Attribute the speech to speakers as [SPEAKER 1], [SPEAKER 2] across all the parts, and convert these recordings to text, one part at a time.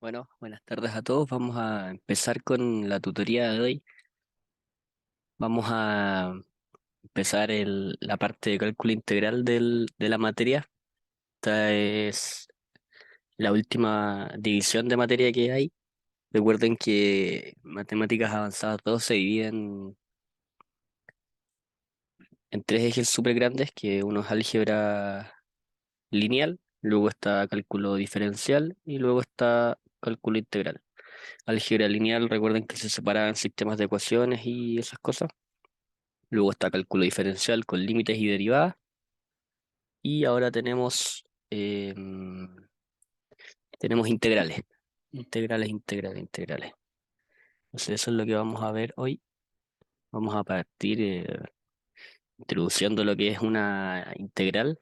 [SPEAKER 1] Bueno, buenas tardes a todos. Vamos a empezar con la tutoría de hoy. Vamos a empezar la parte de cálculo integral de la materia. Esta es la última división de materia que hay. Recuerden que matemáticas avanzadas 2 se dividen en tres ejes súper grandes, que uno es álgebra lineal, luego está cálculo diferencial y luego está cálculo integral. Álgebra lineal, recuerden que se separa en sistemas de ecuaciones y esas cosas. Luego está cálculo diferencial con límites y derivadas. Y ahora tenemos integrales. Integrales. Entonces eso es lo que vamos a ver hoy. Vamos a partir introduciendo lo que es una integral.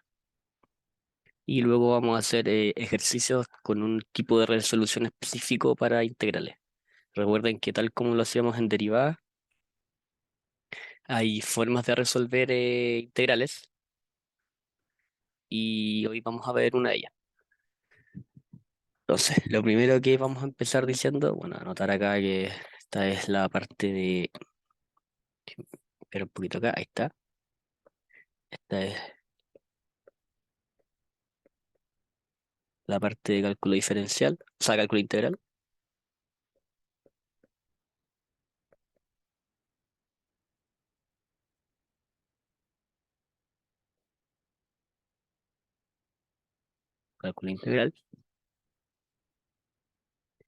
[SPEAKER 1] Y luego vamos a hacer ejercicios con un tipo de resolución específico para integrales. Recuerden que tal como lo hacíamos en derivadas, hay formas de resolver integrales. Y hoy vamos a ver una de ellas. Entonces, lo primero que vamos a empezar diciendo, bueno, anotar acá que esta es la parte de, espera un poquito acá, ahí está. Esta es la parte de cálculo diferencial, o sea, cálculo integral. Cálculo integral.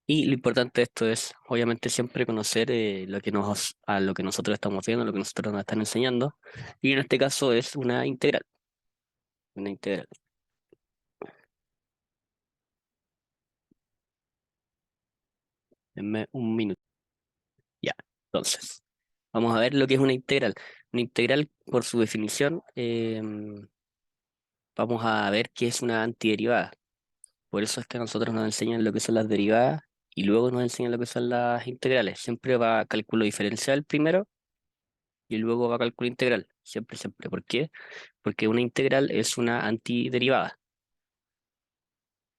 [SPEAKER 1] Y lo importante de esto es, obviamente, siempre conocer a lo que nosotros estamos viendo, lo que nosotros nos están enseñando. Y en este caso es una integral. Una integral. Denme un minuto. Ya. Entonces, vamos a ver lo que es una integral. Una integral, por su definición, vamos a ver qué es una antiderivada. Por eso es que a nosotros nos enseñan lo que son las derivadas y luego nos enseñan lo que son las integrales. Siempre va cálculo diferencial primero y luego va cálculo integral. Siempre, siempre. ¿Por qué? Porque una integral es una antiderivada.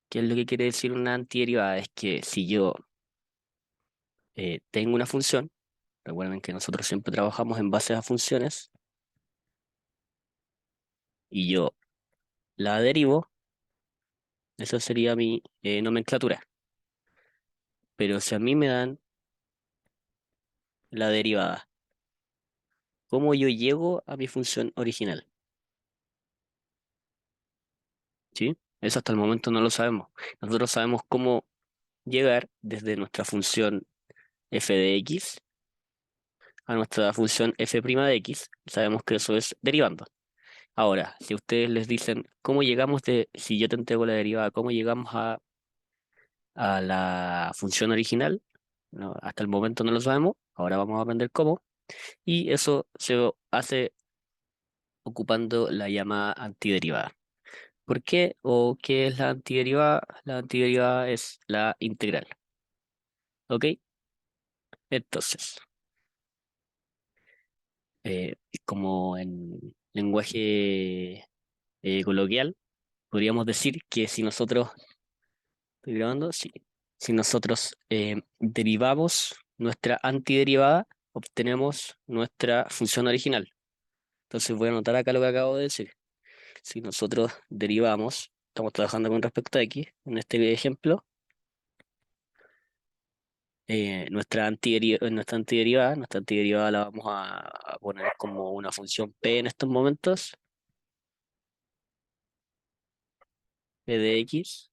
[SPEAKER 1] ¿Qué es lo que quiere decir una antiderivada? Es que si yo tengo una función, recuerden que nosotros siempre trabajamos en base a funciones, y yo la derivo, eso sería mi nomenclatura. Pero si a mí me dan la derivada, ¿cómo yo llego a mi función original? ¿Sí? Eso hasta el momento no lo sabemos. Nosotros sabemos cómo llegar desde nuestra función f de x a nuestra función f' de x. Sabemos que eso es derivando. Ahora, si ustedes les dicen cómo llegamos si yo te entrego la derivada, cómo llegamos a la función original, no, hasta el momento no lo sabemos. Ahora vamos a aprender cómo. Y eso se hace ocupando la llamada antiderivada. ¿Por qué o qué es la antiderivada? La antiderivada es la integral. ¿Ok? Entonces, eh, como en lenguaje coloquial, podríamos decir que si nosotros, ¿estoy grabando? Sí. Si nosotros derivamos nuestra antiderivada, obtenemos nuestra función original. Entonces voy a anotar acá lo que acabo de decir. Si nosotros derivamos, estamos trabajando con respecto a x, en este ejemplo, nuestra antiderivada la vamos a poner como una función p en estos momentos, p de x,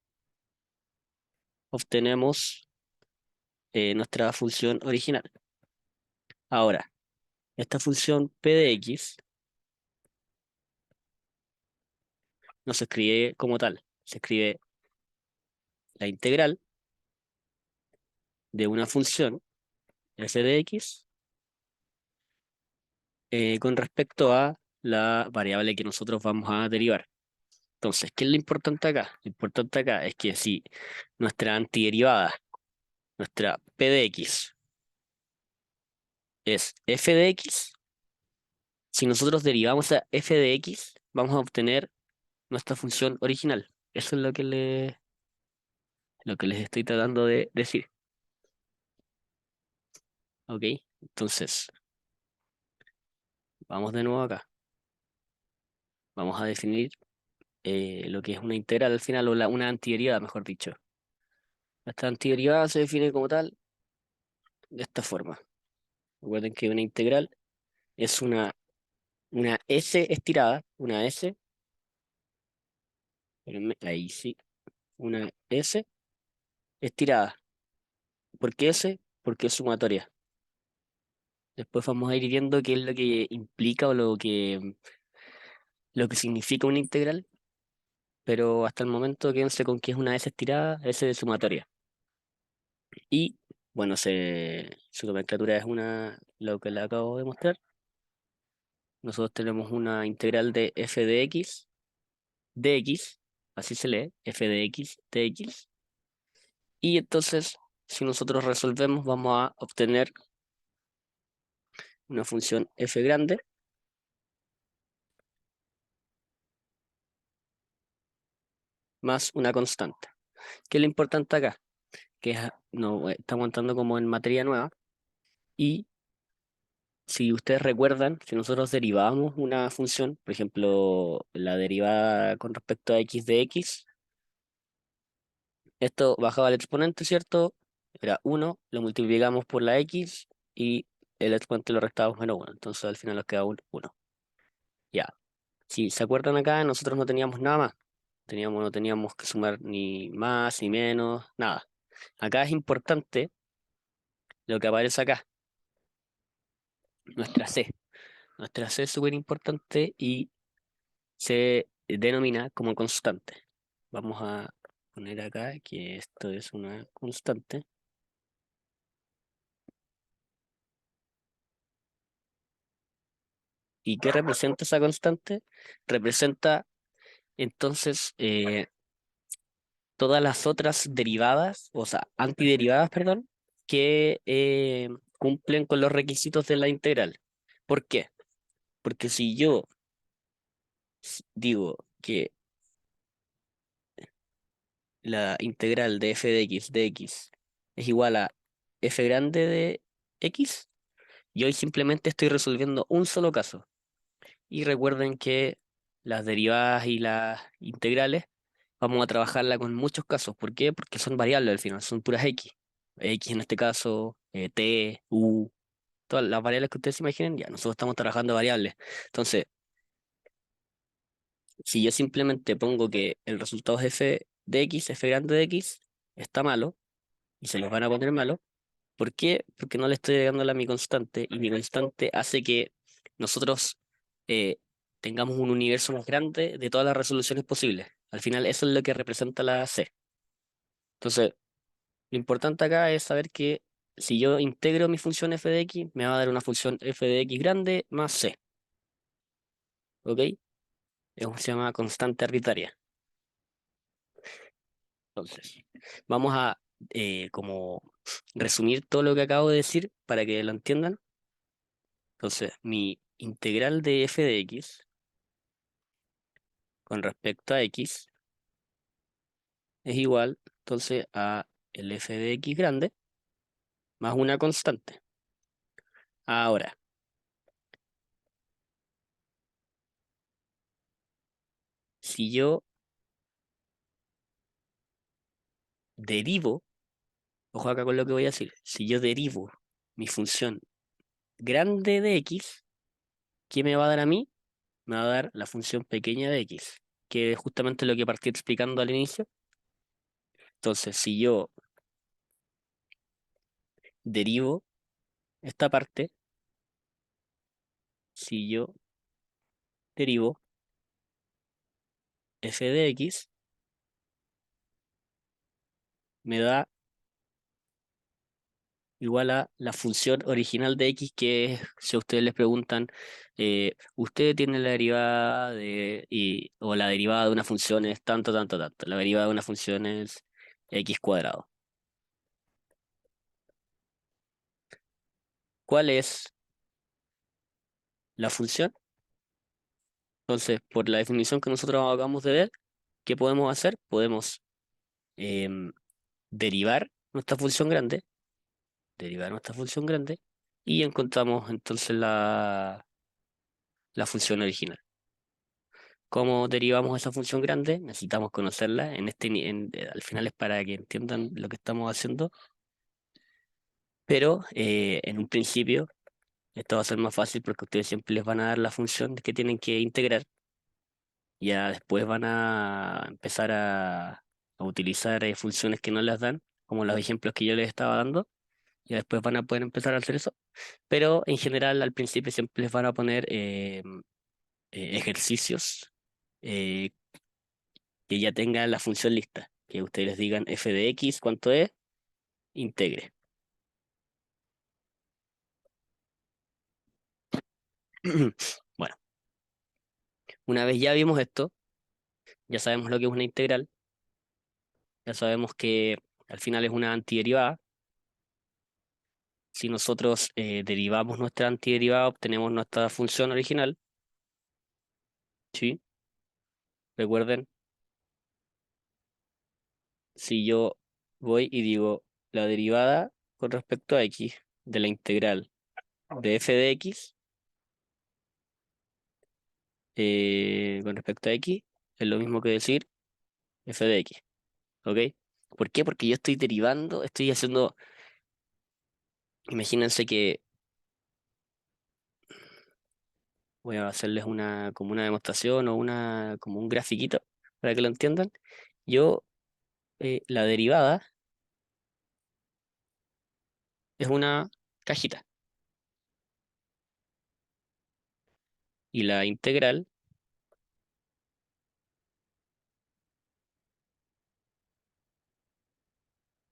[SPEAKER 1] obtenemos nuestra función original. Ahora, esta función p de x no se escribe como tal, se escribe la integral de una función f de x con respecto a la variable que nosotros vamos a derivar. Entonces, ¿qué es lo importante acá? Lo importante acá es que si nuestra antiderivada, nuestra p de x, es f de x, si nosotros derivamos a f de x, vamos a obtener nuestra función original. Eso es lo que les estoy tratando de decir. ¿Ok? Entonces, vamos de nuevo acá. Vamos a definir lo que es una integral al final, o una antiderivada, mejor dicho. Esta antiderivada se define como tal de esta forma. Recuerden que una integral es una S estirada, una S, espérenme, ahí sí, una S estirada. ¿Por qué S? Porque es sumatoria. Después vamos a ir viendo qué es lo que implica o lo que significa una integral, pero hasta el momento quédense con que es una S estirada, S de sumatoria. Y bueno, su nomenclatura es lo que le acabo de mostrar. Nosotros tenemos una integral de f de x, dx, así se lee, f de x, dx. Y entonces, si nosotros resolvemos, vamos a obtener una función f grande más una constante. ¿Qué es lo importante acá? Que no, estamos entrando como en materia nueva. Y si ustedes recuerdan, si nosotros derivamos una función, por ejemplo, la derivada con respecto a x de x, esto bajaba el exponente, ¿cierto? Era 1, lo multiplicamos por la x y el exponente lo restamos menos 1. Entonces al final nos queda un 1. Ya. Si se acuerdan acá, nosotros no teníamos nada más. No teníamos que sumar ni más ni menos, nada. Acá es importante lo que aparece acá, nuestra c. Nuestra c es súper importante y se denomina como constante. Vamos a poner acá que esto es una constante. ¿Y qué representa esa constante? Representa entonces todas las otras derivadas, o sea, antiderivadas, perdón, que cumplen con los requisitos de la integral. ¿Por qué? Porque si yo digo que la integral de f de x es igual a f grande de x, yo hoy simplemente estoy resolviendo un solo caso. Y recuerden que las derivadas y las integrales vamos a trabajarla con muchos casos. ¿Por qué? Porque son variables al final, son puras x. X en este caso, t, u, todas las variables que ustedes se imaginen, ya nosotros estamos trabajando variables. Entonces, si yo simplemente pongo que el resultado es f de x, f grande de x, está malo, y se los van a poner malo. ¿Por qué? Porque no le estoy agregando a mi constante, y mi constante hace que nosotros eh, tengamos un universo más grande de todas las resoluciones posibles. Al final, eso es lo que representa la C. Entonces, lo importante acá es saber que si yo integro mi función f de x, me va a dar una función f de x grande más c. ¿Ok? Se llama constante arbitraria. Entonces, vamos a como resumir todo lo que acabo de decir para que lo entiendan. Entonces, mi integral de f de x con respecto a x es igual entonces a el f de x grande más una constante. Ahora, si yo derivo, ojo acá con lo que voy a decir, si yo derivo mi función grande de x, ¿qué me va a dar a mí? Me va a dar la función pequeña de x, que es justamente lo que partí explicando al inicio. Entonces, si yo derivo esta parte, si yo derivo f de x, me da igual a la función original de x, que es, si a ustedes les preguntan, usted tiene la derivada o la derivada de una función es tanto, tanto, tanto. La derivada de una función es x cuadrado. ¿Cuál es la función? Entonces, por la definición que nosotros acabamos de ver, ¿qué podemos hacer? Podemos em, derivar nuestra función grande, y encontramos entonces la función original. ¿Cómo derivamos esa función grande? Necesitamos conocerla. Al final es para que entiendan lo que estamos haciendo, pero en un principio esto va a ser más fácil porque ustedes siempre les van a dar la función que tienen que integrar. Ya después van a empezar a utilizar funciones que no las dan, como los ejemplos que yo les estaba dando. Ya después van a poder empezar a hacer eso. Pero en general al principio siempre les van a poner ejercicios eh, que ya tengan la función lista. Que ustedes les digan f de x, ¿cuánto es? Integre. Bueno, una vez ya vimos esto, ya sabemos lo que es una integral, ya sabemos que al final es una antiderivada. Si nosotros derivamos nuestra antiderivada, obtenemos nuestra función original. ¿Sí? Recuerden, si yo voy y digo la derivada con respecto a x de la integral de f de x con respecto a x, es lo mismo que decir f de x. ¿Ok? ¿Por qué? Porque yo estoy derivando, estoy haciendo, imagínense que voy a hacerles como una demostración o como un grafiquito para que lo entiendan. Yo, la derivada es una cajita y la integral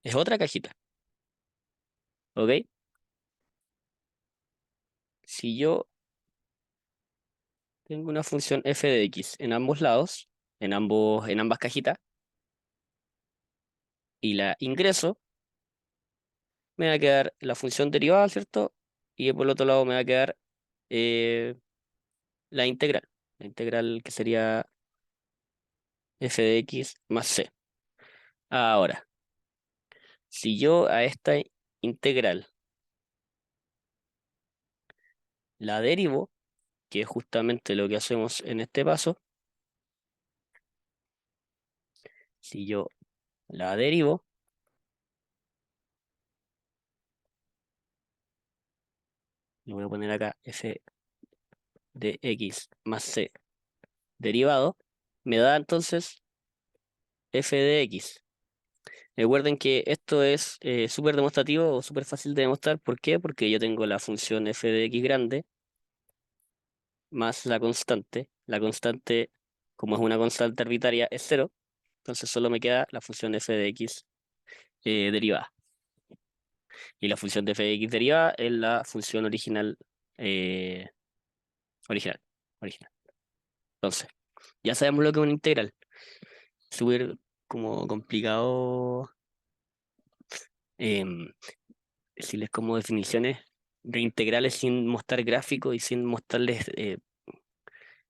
[SPEAKER 1] es otra cajita. ¿Ok? Si yo tengo una función f de x en ambos lados, en ambas cajitas, y la ingreso, me va a quedar la función derivada, ¿cierto? Y por el otro lado me va a quedar eh, la integral. La integral que sería f de x más c. Ahora, si yo a esta integral la derivo, que es justamente lo que hacemos en este paso, si yo la derivo, le voy a poner acá f de x más c derivado, me da entonces f de x. Recuerden que esto es súper demostrativo o súper fácil de demostrar. ¿Por qué? Porque yo tengo la función f de x grande más la constante. La constante, como es una constante arbitraria, es cero. Entonces solo me queda la función f de x derivada. Y la función de f de x derivada es la función original, eh, original, original. Entonces, ya sabemos lo que es una integral. Súper como complicado em, decirles como definiciones de integrales sin mostrar gráfico y sin mostrarles,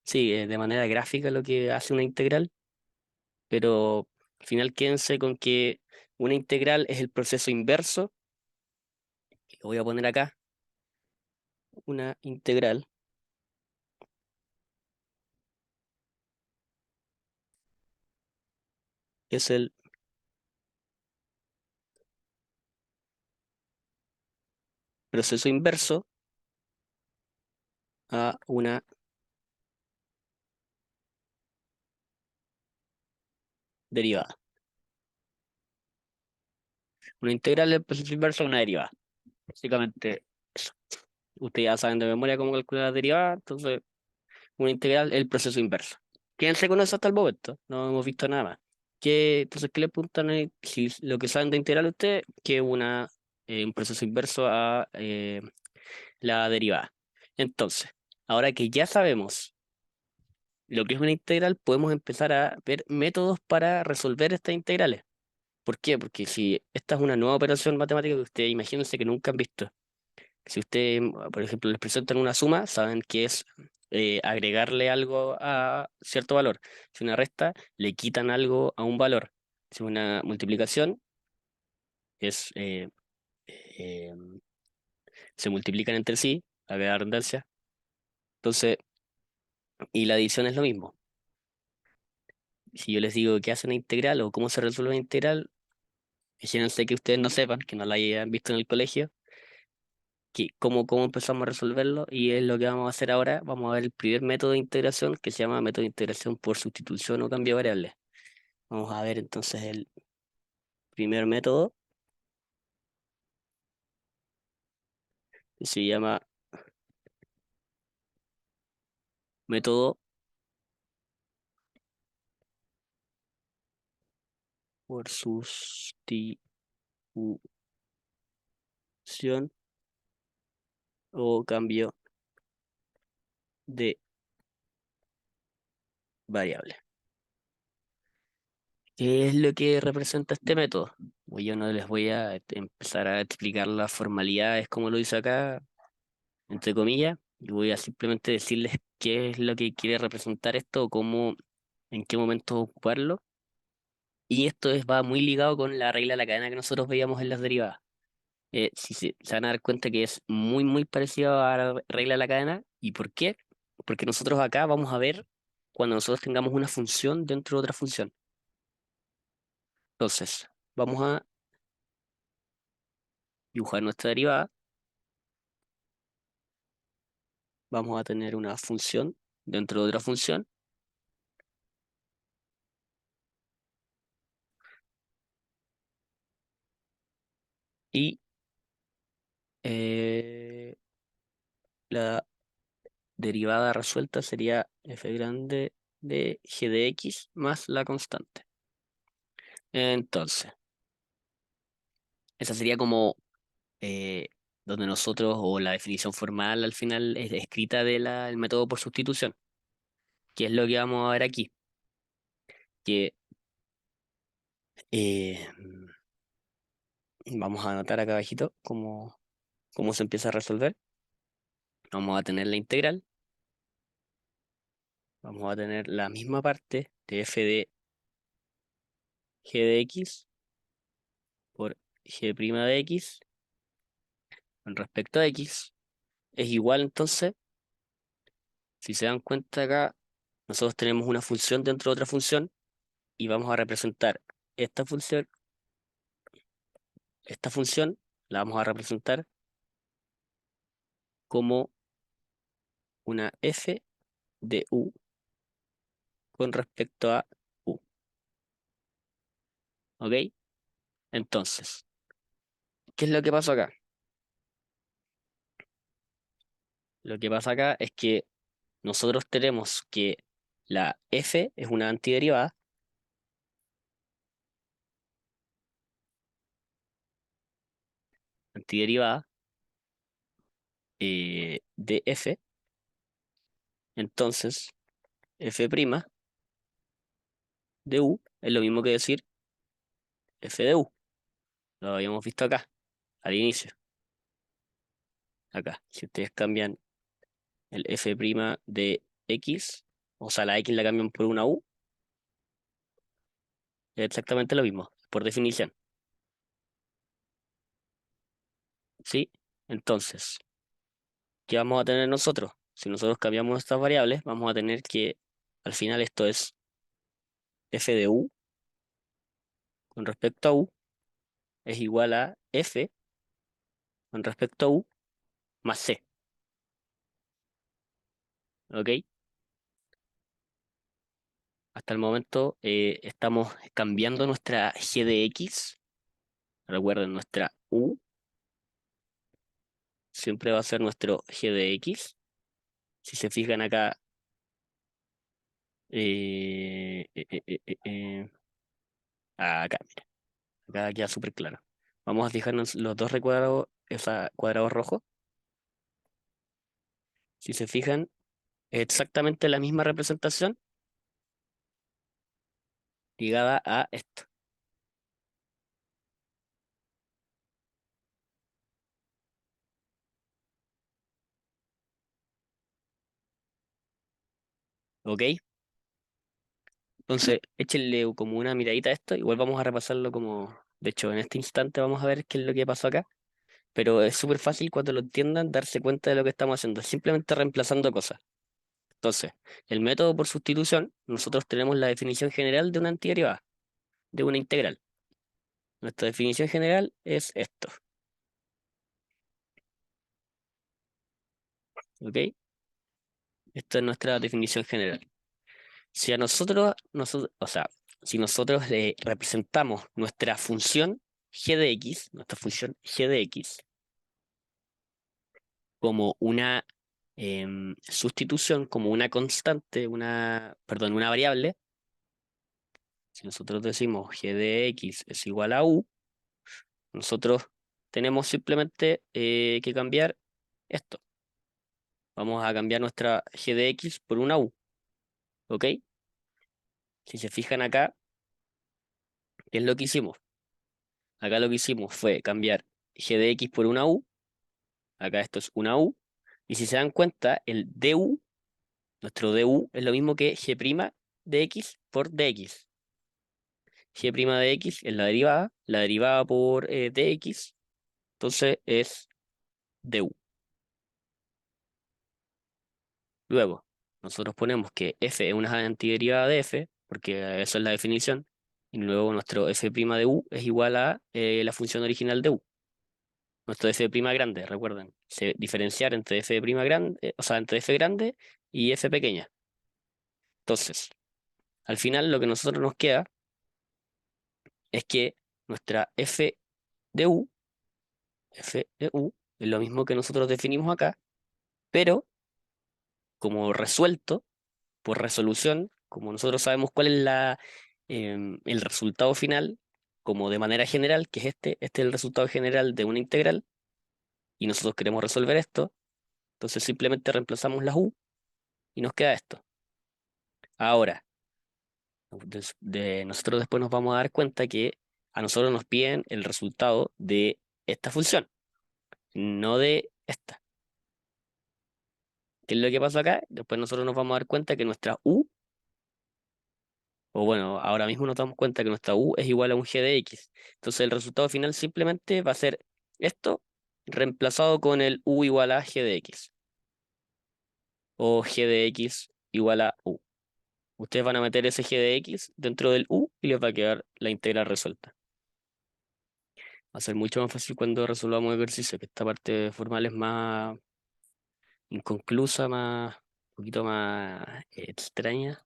[SPEAKER 1] sí, de manera gráfica lo que hace una integral, pero al final quédense con que una integral es el proceso inverso. Y lo voy a poner acá, una integral es el proceso inverso a una derivada. Una integral es el proceso inverso a una derivada. Básicamente, eso. Ustedes ya saben de memoria cómo calcular la derivada, entonces una integral es el proceso inverso. Quédense con eso hasta el momento, no hemos visto nada más. Entonces, ¿qué le preguntan ahí? Si lo que saben de integral ustedes, que un proceso inverso a la derivada. Entonces, ahora que ya sabemos lo que es una integral, podemos empezar a ver métodos para resolver estas integrales. ¿Por qué? Porque si esta es una nueva operación matemática que ustedes imagínense que nunca han visto. Si ustedes, por ejemplo, les presentan una suma, saben que es agregarle algo a cierto valor. Si una resta, le quitan algo a un valor. Si una multiplicación, es, eh, se multiplican entre sí, a la redundancia. Entonces, y la adición es lo mismo. Si yo les digo qué hace una integral o cómo se resuelve una integral, imagínense que ustedes no sepan, que no la hayan visto en el colegio, que cómo empezamos a resolverlo, y es lo que vamos a hacer ahora. Vamos a ver el primer método de integración, que se llama método de integración por sustitución o cambio de variables. Vamos a ver entonces el primer método, que se llama método por sustitución o cambio de variable. ¿Qué es lo que representa este método? Pues yo no les voy a empezar a explicar las formalidades como lo hice acá, entre comillas, y voy a simplemente decirles qué es lo que quiere representar esto o cómo, en qué momento ocuparlo. Y esto va muy ligado con la regla de la cadena que nosotros veíamos en las derivadas. Si se van a dar cuenta que es muy parecido a la regla de la cadena. ¿Y por qué? Porque nosotros acá vamos a ver cuando nosotros tengamos una función dentro de otra función. Entonces, vamos a dibujar nuestra derivada. Vamos a tener una función dentro de otra función y eh, la derivada resuelta sería f grande de g de x más la constante. Entonces, esa sería como eh, donde nosotros, o la definición formal al final es escrita del método por sustitución, que es lo que vamos a ver aquí, que eh, vamos a anotar acá abajito cómo se empieza a resolver. Vamos a tener la integral, vamos a tener la misma parte de f de g de x por g' de x con respecto a x es igual. Entonces, si se dan cuenta acá, nosotros tenemos una función dentro de otra función y vamos a representar esta función, esta función la vamos a representar como una f de u con respecto a u. ¿Ok? Entonces, ¿qué es lo que pasa acá? Lo que pasa acá es que nosotros tenemos que la f es una antiderivada de f. Entonces, f' de u es lo mismo que decir f de u. Lo habíamos visto acá, al inicio. Acá, si ustedes cambian el f' de x, o sea, la x la cambian por una u, es exactamente lo mismo, por definición. ¿Sí? Entonces, ¿qué vamos a tener nosotros? Si nosotros cambiamos estas variables, vamos a tener que, al final esto es f de u con respecto a u, es igual a f con respecto a u más c. ¿Ok? Hasta el momento estamos cambiando nuestra g de x. Recuerden, nuestra u siempre va a ser nuestro g de x. Si se fijan acá, eh, eh, eh, eh, eh, eh, acá, mira, acá queda súper claro. Vamos a fijarnos los dos recuadrados, cuadrados rojos. Si se fijan, es exactamente la misma representación ligada a esto. ¿Ok? Entonces, échenle como una miradita a esto. Igual vamos a repasarlo como De hecho, en este instante vamos a ver qué es lo que pasó acá, pero es súper fácil cuando lo entiendan darse cuenta de lo que estamos haciendo, simplemente reemplazando cosas. Entonces, el método por sustitución, nosotros tenemos la definición general de una antiderivada, de una integral. Nuestra definición general es esto, ¿ok? Esta es nuestra definición general. Si a o sea, si nosotros le representamos nuestra función g de x, nuestra función g de x, como una sustitución, como una constante, perdón, una variable, si nosotros decimos g de x es igual a u, nosotros tenemos simplemente que cambiar esto. Vamos a cambiar nuestra g de x por una u, ¿ok? Si se fijan acá, ¿qué es lo que hicimos? Acá lo que hicimos fue cambiar g de x por una u, acá esto es una u, y si se dan cuenta, el du, nuestro du es lo mismo que g' de x por dx. G' de x es la derivada por dx, entonces es du. Luego, nosotros ponemos que f es una antiderivada de f, porque eso es la definición, y luego nuestro f' de u es igual a la función original de u. Nuestro f' grande, recuerden, diferenciar entre f' grande, o sea, entre f grande y f pequeña. Entonces, al final lo que a nosotros nos queda es que nuestra f de u es lo mismo que nosotros definimos acá, pero como resuelto, por resolución, como nosotros sabemos cuál es el resultado final, como de manera general, que es este es el resultado general de una integral, y nosotros queremos resolver esto, entonces simplemente reemplazamos las u y nos queda esto. Ahora, nosotros después nos vamos a dar cuenta que a nosotros nos piden el resultado de esta función, no de esta. ¿Qué es lo que pasa acá? Después nosotros nos vamos a dar cuenta que nuestra u, o bueno, ahora mismo nos damos cuenta que nuestra u es igual a un g de x. Entonces el resultado final simplemente va a ser esto reemplazado con el u igual a g de x, o g de x igual a u. Ustedes van a meter ese g de x dentro del u y les va a quedar la integral resuelta. Va a ser mucho más fácil cuando resolvamos ejercicios, que esta parte formal es más inconclusa, un poquito más extraña,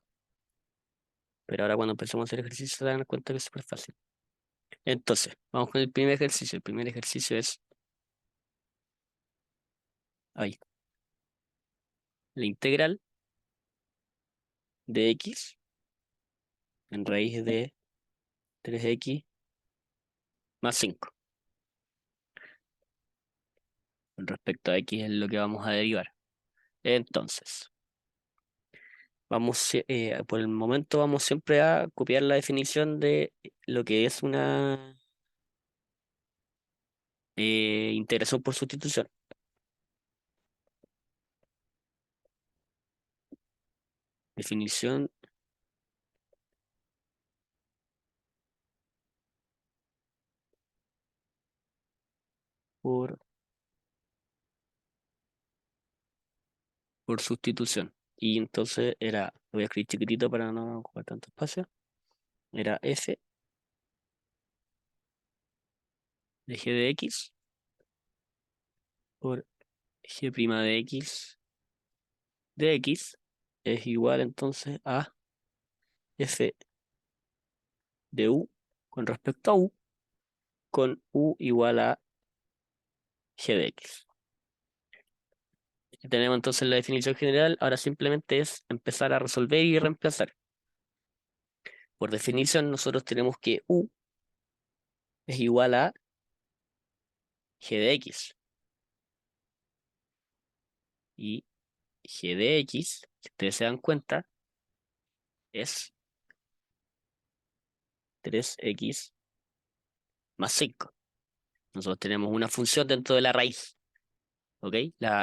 [SPEAKER 1] pero ahora cuando empecemos a hacer ejercicios se dan cuenta que es súper fácil. Entonces, vamos con el primer ejercicio. El primer ejercicio es ahí, la integral de x en raíz de 3x más 5. Con respecto a x es lo que vamos a derivar. Entonces, por el momento vamos siempre a copiar la definición de lo que es una integración por sustitución. Definición por, por sustitución. Y entonces lo voy a escribir chiquitito para no ocupar tanto espacio. Era f de g de x por g' de x es igual entonces a f de u con respecto a u con u igual a g de x. Ya tenemos entonces la definición general, ahora simplemente es empezar a resolver y reemplazar. Por definición, nosotros tenemos que u es igual a g de x. Y g de x, si ustedes se dan cuenta, es 3x más 5. Nosotros tenemos una función dentro de la raíz, ¿ok?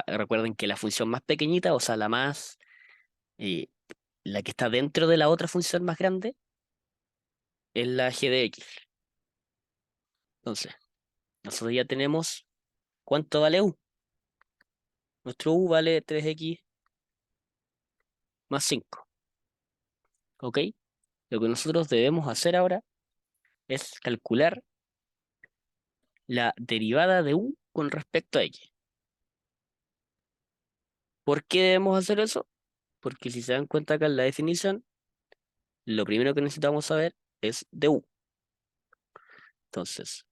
[SPEAKER 1] Recuerden que la función más pequeñita, o sea, eh, la que está dentro de la otra función más grande, es la g de x. Entonces, nosotros ya tenemos cuánto vale U. Nuestro U vale 3x más 5. ¿Ok? Lo que nosotros debemos hacer ahora es calcular la derivada de U con respecto a X. ¿Por qué debemos hacer eso? Porque si se dan cuenta acá en la definición, lo primero que necesitamos saber es de U. Entonces,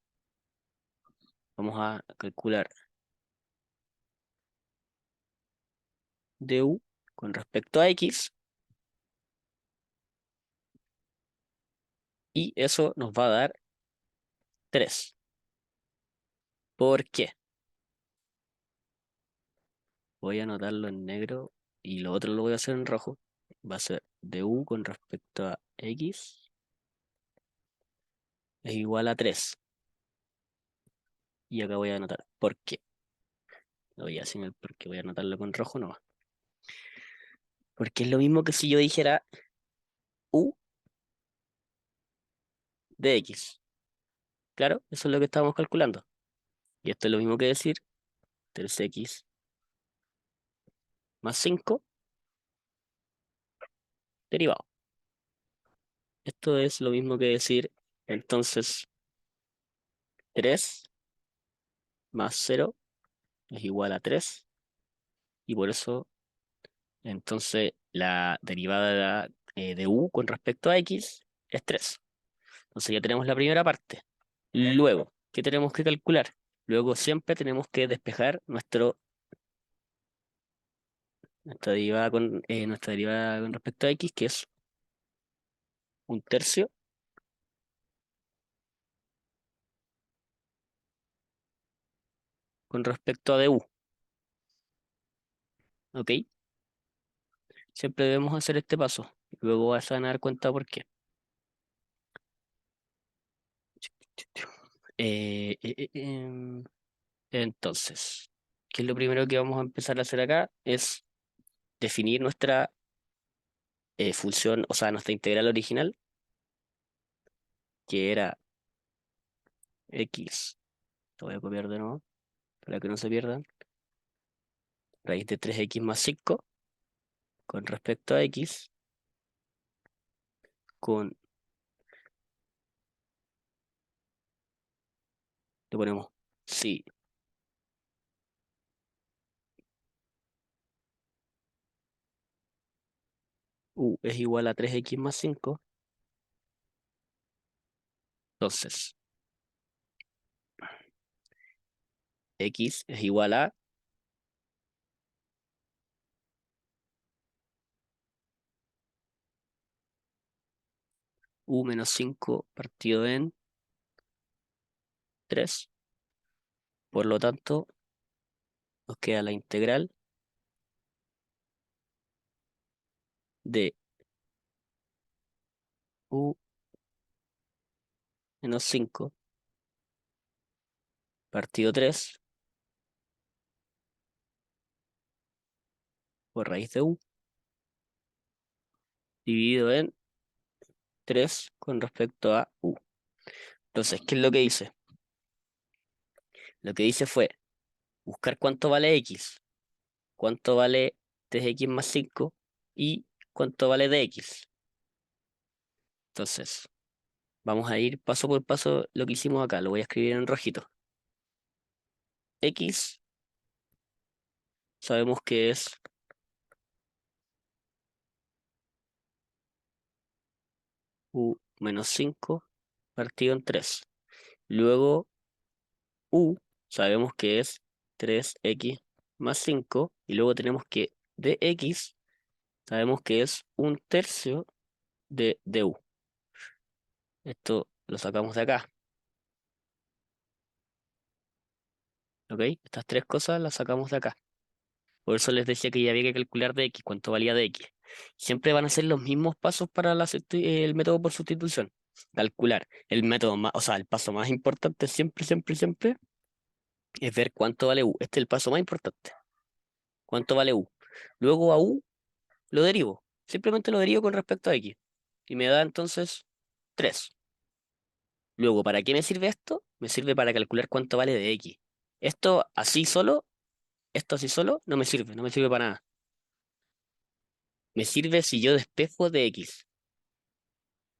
[SPEAKER 1] vamos a calcular de U con respecto a X y eso nos va a dar 3. ¿Por qué? Voy a anotarlo en negro y lo otro lo voy a hacer en rojo. Va a ser de U con respecto a X es igual a 3. Y acá voy a anotar por qué. Lo voy a hacer el por qué, voy a anotarlo con rojo nomás. Porque es lo mismo que si yo dijera U de X. Claro, eso es lo que estábamos calculando. Y esto es lo mismo que decir 3x más 5 derivado. Esto es lo mismo que decir entonces 3 más 0 es igual a 3. Y por eso entonces la derivada de U con respecto a X es 3. Entonces ya tenemos la primera parte. Luego, ¿qué tenemos que calcular? Luego siempre tenemos que despejar nuestra derivada con respecto a X, que es un tercio con respecto a du. ¿Ok? Siempre debemos hacer este paso. Luego vas a dar cuenta por qué. Entonces, ¿qué es lo primero que vamos a empezar a hacer acá? Es definir nuestra función, o sea, nuestra integral original, que era x, lo voy a copiar de nuevo para que no se pierdan, raíz de 3x más 5 con respecto a x, le ponemos si u es igual a 3x más 5, entonces x es igual a u menos 5 partido en 3. Por lo tanto, nos queda la integral de u menos 5 partido 3 por raíz de u dividido en 3 con respecto a u. Entonces, ¿qué es lo que hice? Lo que hice fue buscar cuánto vale x, cuánto vale 3x más 5 y cuánto vale dx. Entonces, vamos a ir paso por paso lo que hicimos acá. Lo voy a escribir en rojito. X sabemos que es u menos 5 partido en 3. Luego u sabemos que es 3x más 5. Y luego tenemos que dx sabemos que es un tercio de du. Esto lo sacamos de acá. ¿Ok? Estas tres cosas las sacamos de acá. Por eso les decía que ya había que calcular dx, cuánto valía dx. Siempre van a ser los mismos pasos para el método por sustitución. Calcular el método más, o sea, el paso más importante siempre, siempre, siempre es ver cuánto vale u. Este es el paso más importante. ¿Cuánto vale u? Luego a u lo derivo. Simplemente lo derivo con respecto a x. Y me da entonces 3. Luego, ¿para qué me sirve esto? Me sirve para calcular cuánto vale de X. Esto así solo, esto así solo, no me sirve, no me sirve para nada. Me sirve si yo despejo de X.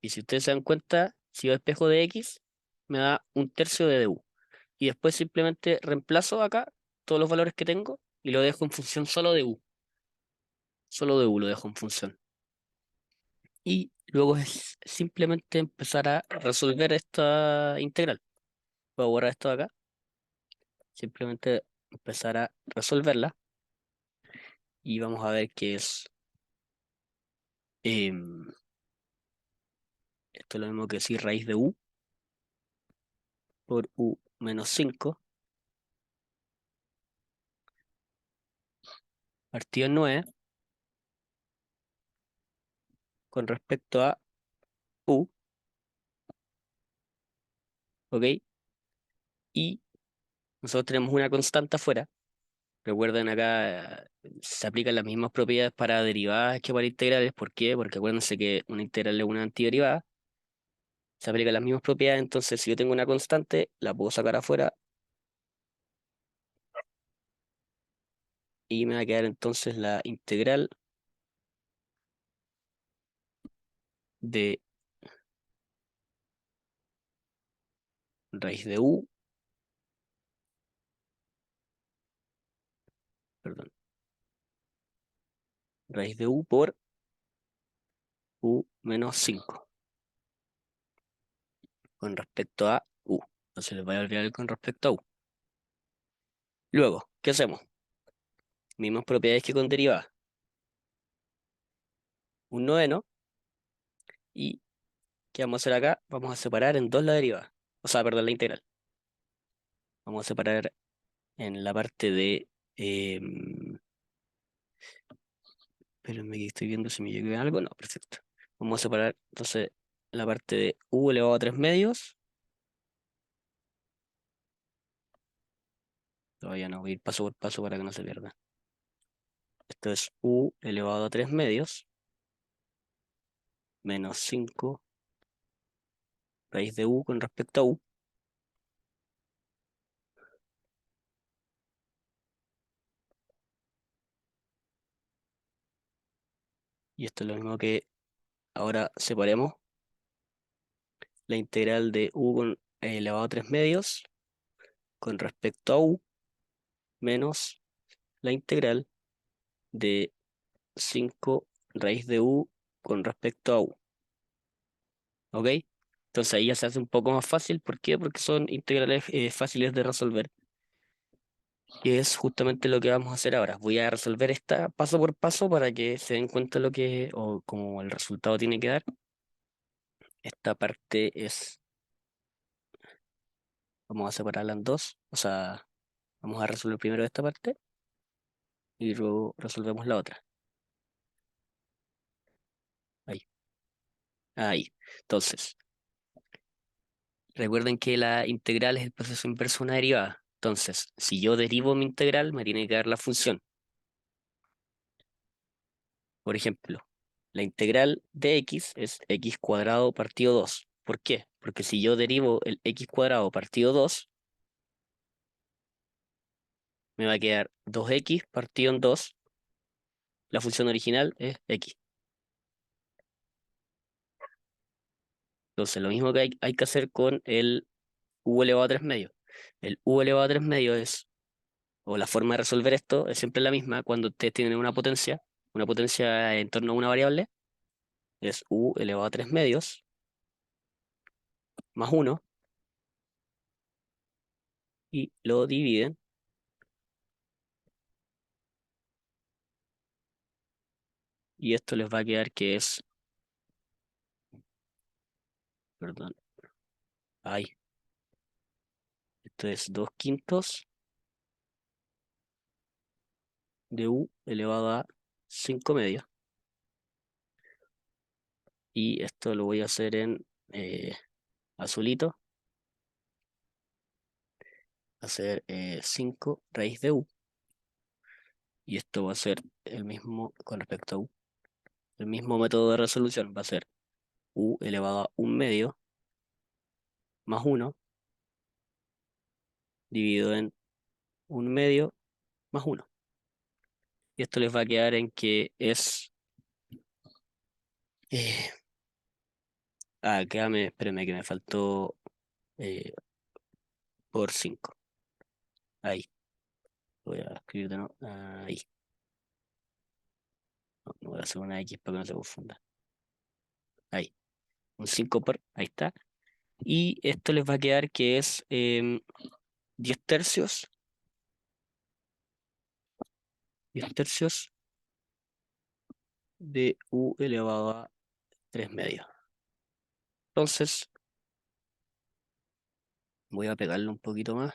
[SPEAKER 1] Y si ustedes se dan cuenta, si yo despejo de X, me da un tercio de du. Y después simplemente reemplazo acá todos los valores que tengo y lo dejo en función solo de u. Solo de u lo dejo en función. Y luego es simplemente empezar a resolver esta integral. Voy a borrar esto de acá. Simplemente empezar a resolverla. Y vamos a ver qué es. em, Esto es lo mismo que decir raíz de u por u menos 5 partido en 9 con respecto a u, ¿ok? Y nosotros tenemos una constante afuera. Recuerden acá, se aplican las mismas propiedades para derivadas que para integrales. ¿Por qué? Porque acuérdense que una integral es una antiderivada. Se aplican las mismas propiedades, entonces si yo tengo una constante, la puedo sacar afuera y me va a quedar entonces la integral de raíz de u, perdón, raíz de u por u menos 5 con respecto a u. No se les vaya a olvidar el con respecto a u. Luego, ¿qué hacemos? Mismas propiedades que con derivadas. Un noveno. ¿Y qué vamos a hacer acá? Vamos a separar en dos la derivada. O sea, perdón, la integral. Vamos a separar en la parte de... espérenme que estoy viendo si me llega algo. No, perfecto. Vamos a separar entonces la parte de u elevado a 3 medios. Todavía no voy a ir paso por paso para que no se pierda. Esto es u elevado a 3 medios menos 5 raíz de u con respecto a u. Y esto es lo mismo que ahora separemos la integral de u con elevado a 3 medios con respecto a u menos la integral de 5 raíz de u con respecto a u. ¿Ok? Entonces ahí ya se hace un poco más fácil. ¿Por qué? Porque son integrales fáciles de resolver. Y es justamente lo que vamos a hacer ahora. Voy a resolver esta paso por paso para que se den cuenta lo que, o como el resultado tiene que dar. Esta parte es, vamos a separarla en dos. O sea, vamos a resolver primero esta parte y luego resolvemos la otra. Ahí, ahí. Entonces, recuerden que la integral es el proceso inverso de una derivada. Entonces, si yo derivo mi integral, me tiene que dar la función. Por ejemplo, la integral de x es x cuadrado partido 2. ¿Por qué? Porque si yo derivo el x cuadrado partido 2, me va a quedar 2x partido en 2. La función original es x. Entonces, lo mismo que hay que hacer con el u elevado a 3 medios. El u elevado a 3 medios es, o la forma de resolver esto es siempre la misma cuando ustedes tienen una potencia en torno a una variable, es u elevado a 3 medios más 1 y lo dividen. Y esto les va a quedar que es, perdón, ay, esto es 2 quintos de u elevado a 5 medios. Y esto lo voy a hacer en azulito. Hacer 5 raíz de u. Y esto va a ser el mismo con respecto a u. El mismo método de resolución va a ser u elevado a un medio más 1 dividido en 1/2 más 1. Y esto les va a quedar en que es... eh, espérame que me faltó eh, por 5. Ahí. Voy a escribir de nuevo. Ahí. No, no voy a hacer una X para que no se confunda. Ahí. Un 5 por... Ahí está. Y esto les va a quedar que es 10 tercios. 10 tercios de U elevado a 3 medios. Entonces, voy a pegarlo un poquito más.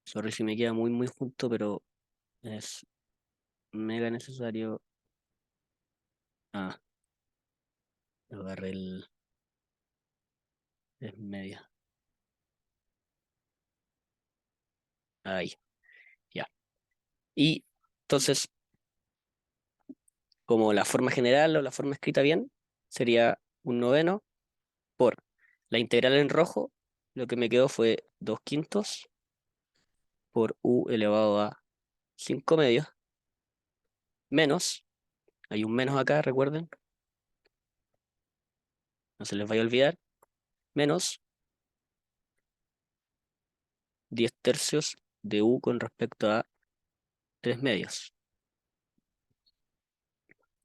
[SPEAKER 1] Sorry si me queda muy junto, pero es mega necesario. Ah, agarré el 3 medios. Ahí, ya. Y entonces, como la forma general o la forma escrita bien, sería 1/9 por la integral en rojo. Lo que me quedó fue 2/5 por U elevado a 5 medios, menos, hay un menos acá, recuerden, no se les vaya a olvidar, menos 10 tercios de U con respecto a 3 medios.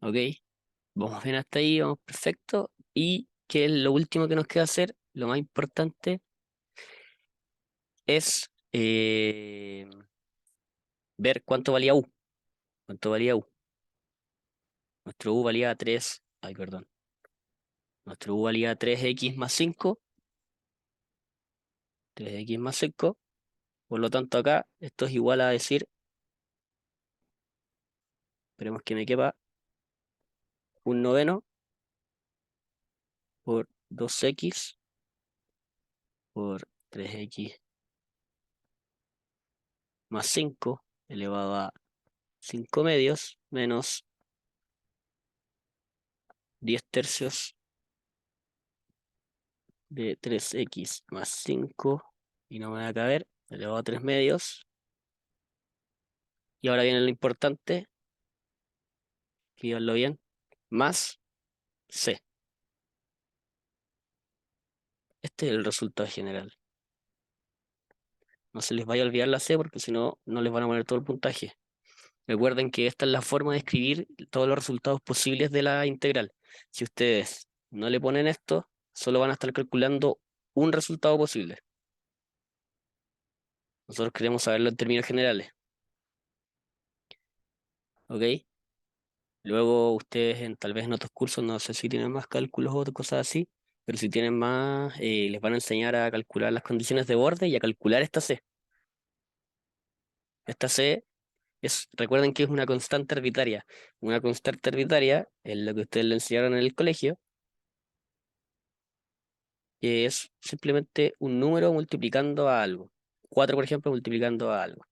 [SPEAKER 1] ¿Ok? Vamos bien hasta ahí, vamos perfecto. Y que lo último que nos queda hacer, lo más importante, es ver cuánto valía U. ¿Cuánto valía U? Nuestro U valía 3, ay, perdón. Nuestro U valía 3x más 5, 3x más 5. Por lo tanto, acá esto es igual a decir, esperemos que me quepa, 1/9 por 2x por 3x más 5 elevado a 5 medios menos 10 tercios de 3x más 5 y no me va a caber, elevado a 3 medios. Y ahora viene lo importante, escríbanlo bien, más c. Este es el resultado general. No se les vaya a olvidar la c porque si no, no les van a poner todo el puntaje. Recuerden que esta es la forma de escribir todos los resultados posibles de la integral. Si ustedes no le ponen esto, solo van a estar calculando un resultado posible. Nosotros queremos saberlo en términos generales. ¿Ok? Luego ustedes tal vez en otros cursos, no sé si tienen más cálculos o cosas así, pero si tienen más, les van a enseñar a calcular las condiciones de borde y a calcular esta C. Esta C recuerden que es una constante arbitraria. Una constante arbitraria es lo que ustedes le enseñaron en el colegio, que es simplemente un número multiplicando a algo. 4 por ejemplo, multiplicando a algo.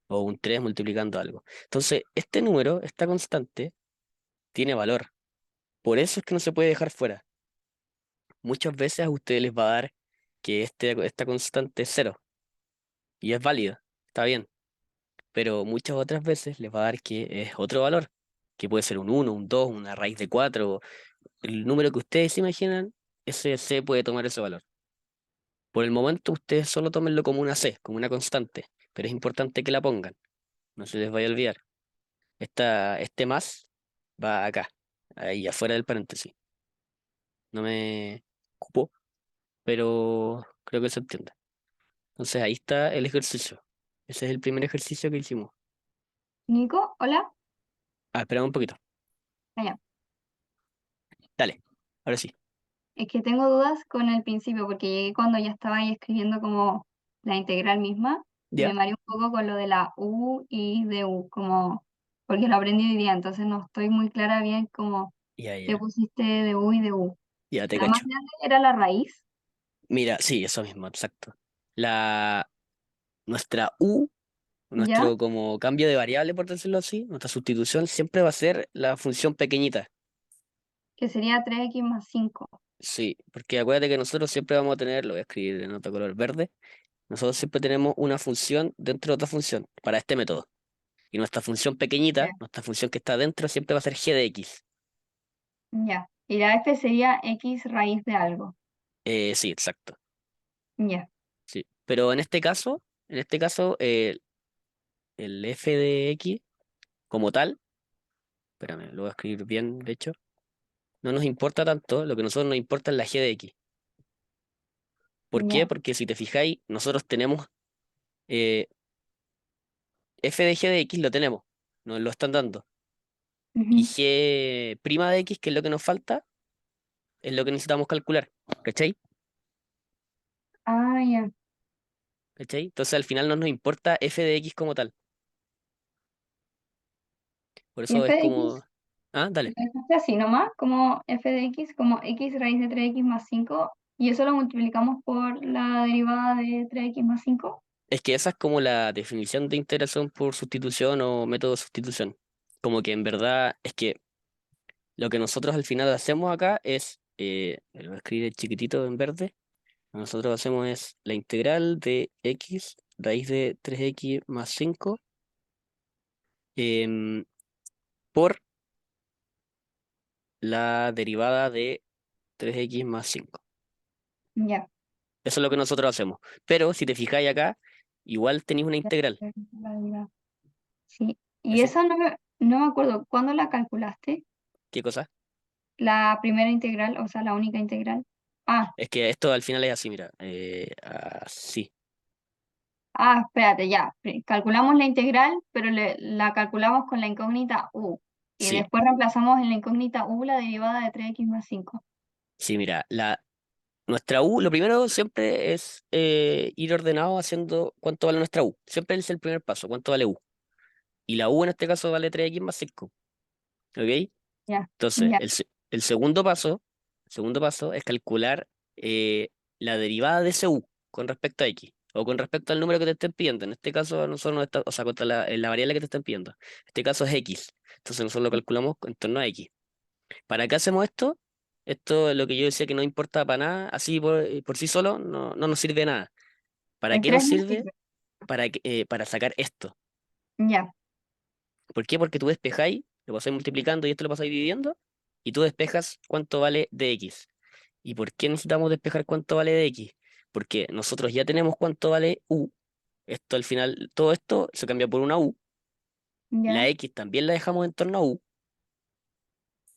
[SPEAKER 1] O un 3 multiplicando a algo. Entonces, este número, esta constante, tiene valor. Por eso es que no se puede dejar fuera. Muchas veces a ustedes les va a dar que esta constante es cero y es válida, está bien, pero muchas otras veces les va a dar que es otro valor, que puede ser un uno, un 2, una raíz de 4, el número que ustedes se imaginan, ese C puede tomar ese valor. Por el momento ustedes solo tómenlo como una C, como una constante, pero es importante que la pongan, no se les vaya a olvidar. Este más va acá, ahí afuera del paréntesis. No me ocupo, pero creo que se entiende. Entonces ahí está el ejercicio. Ese es el primer ejercicio que hicimos.
[SPEAKER 2] Nico, hola.
[SPEAKER 1] Ah, espera un poquito.
[SPEAKER 2] Allá.
[SPEAKER 1] Dale, ahora sí.
[SPEAKER 2] Es que tengo dudas con el principio, porque llegué cuando ya estaba ahí escribiendo como la integral misma y me
[SPEAKER 1] Ya,
[SPEAKER 2] mareé un poco con lo de la U y de U, como porque lo aprendí hoy día, entonces no estoy muy clara bien como
[SPEAKER 1] ya,
[SPEAKER 2] qué
[SPEAKER 1] ya.
[SPEAKER 2] pusiste de U y de U.
[SPEAKER 1] Ya te
[SPEAKER 2] La más
[SPEAKER 1] cacho.
[SPEAKER 2] grande era la raíz,
[SPEAKER 1] Mira, sí, eso mismo, exacto. La, nuestra U,
[SPEAKER 2] ¿ya?
[SPEAKER 1] nuestro como cambio de variable, por decirlo así, nuestra sustitución siempre va a ser la función pequeñita.
[SPEAKER 2] Que sería 3x más 5.
[SPEAKER 1] Sí, porque acuérdate que nosotros siempre vamos a tener, lo voy a escribir en otro color verde, nosotros siempre tenemos una función dentro de otra función para este método. Y nuestra función
[SPEAKER 2] Ya.
[SPEAKER 1] pequeñita, nuestra función que está dentro, siempre va a ser g de x.
[SPEAKER 2] Ya. Y la f sería x raíz de algo.
[SPEAKER 1] Sí, exacto.
[SPEAKER 2] Ya.
[SPEAKER 1] Sí. Pero en este caso, el f de x como tal, espérame, lo voy a escribir bien, de hecho, no nos importa tanto, lo que a nosotros nos importa es la g de x. ¿Por qué?
[SPEAKER 2] Ya.
[SPEAKER 1] Porque si te fijáis, nosotros tenemos eh, f de g de x, lo tenemos, nos lo están dando. Y
[SPEAKER 2] Ujú.
[SPEAKER 1] g prima de x, que es lo que nos falta, es lo que necesitamos calcular. ¿Cachai?
[SPEAKER 2] Ah, ya.
[SPEAKER 1] ¿Cachai? Entonces al final no nos importa f de x como tal. Por
[SPEAKER 2] Y
[SPEAKER 1] eso
[SPEAKER 2] f
[SPEAKER 1] es
[SPEAKER 2] de
[SPEAKER 1] como...
[SPEAKER 2] x,
[SPEAKER 1] Ah,
[SPEAKER 2] lo
[SPEAKER 1] dale.
[SPEAKER 2] dejaste así nomás, como f de x, como x raíz de 3x más 5 y eso lo multiplicamos por la derivada de 3x más 5.
[SPEAKER 1] Es que esa es como la definición de integración por sustitución o método de sustitución. Como que en verdad es que lo que nosotros al final hacemos acá es, lo voy a escribir chiquitito en verde, lo que nosotros hacemos es la integral de x raíz de 3x más 5 em, por la derivada de 3x más 5.
[SPEAKER 2] Ya.
[SPEAKER 1] Eso es lo que nosotros hacemos. Pero si te fijáis acá, igual tenéis una
[SPEAKER 2] Ya,
[SPEAKER 1] integral.
[SPEAKER 2] la derivada. Sí. Y
[SPEAKER 1] Ese-
[SPEAKER 2] esa no me acuerdo, ¿cuándo la calculaste?
[SPEAKER 1] ¿Qué cosa?
[SPEAKER 2] La primera integral, o sea, la única integral. Ah,
[SPEAKER 1] Es que esto al final es así, mira. Así.
[SPEAKER 2] espérate, ya. Calculamos la integral, pero la calculamos con la incógnita u. Y
[SPEAKER 1] Sí,
[SPEAKER 2] después reemplazamos en la incógnita u la derivada de 3x más 5.
[SPEAKER 1] sí, mira. Nuestra U, lo primero siempre es ir ordenado haciendo cuánto vale nuestra U. Siempre es el primer paso, cuánto vale U. Y la U en este caso vale 3x más 5. ¿Ok?
[SPEAKER 2] Ya,
[SPEAKER 1] Entonces,
[SPEAKER 2] ya,
[SPEAKER 1] el segundo paso es calcular la derivada de ese U con respecto a X. O con respecto al número que te estén pidiendo. En este caso, nosotros no está, o sea, contra la variable que te estén pidiendo. En este caso es X. Entonces nosotros lo calculamos en torno a X. ¿Para qué hacemos esto? Esto es lo que yo decía que no importa para nada, así por sí solo, no nos sirve de nada. ¿Para
[SPEAKER 2] en
[SPEAKER 1] qué nos
[SPEAKER 2] 3 me
[SPEAKER 1] sirve?
[SPEAKER 2] sirve.
[SPEAKER 1] Para sacar esto.
[SPEAKER 2] Ya,
[SPEAKER 1] ¿Por qué? Porque tú despejáis, lo pasáis multiplicando y esto lo pasáis dividiendo, y tú despejas cuánto vale de X. ¿Y por qué necesitamos despejar cuánto vale de X? Porque nosotros ya tenemos cuánto vale U. Esto al final, todo esto se cambia por una U. La
[SPEAKER 2] ya.
[SPEAKER 1] X también la dejamos en torno a U,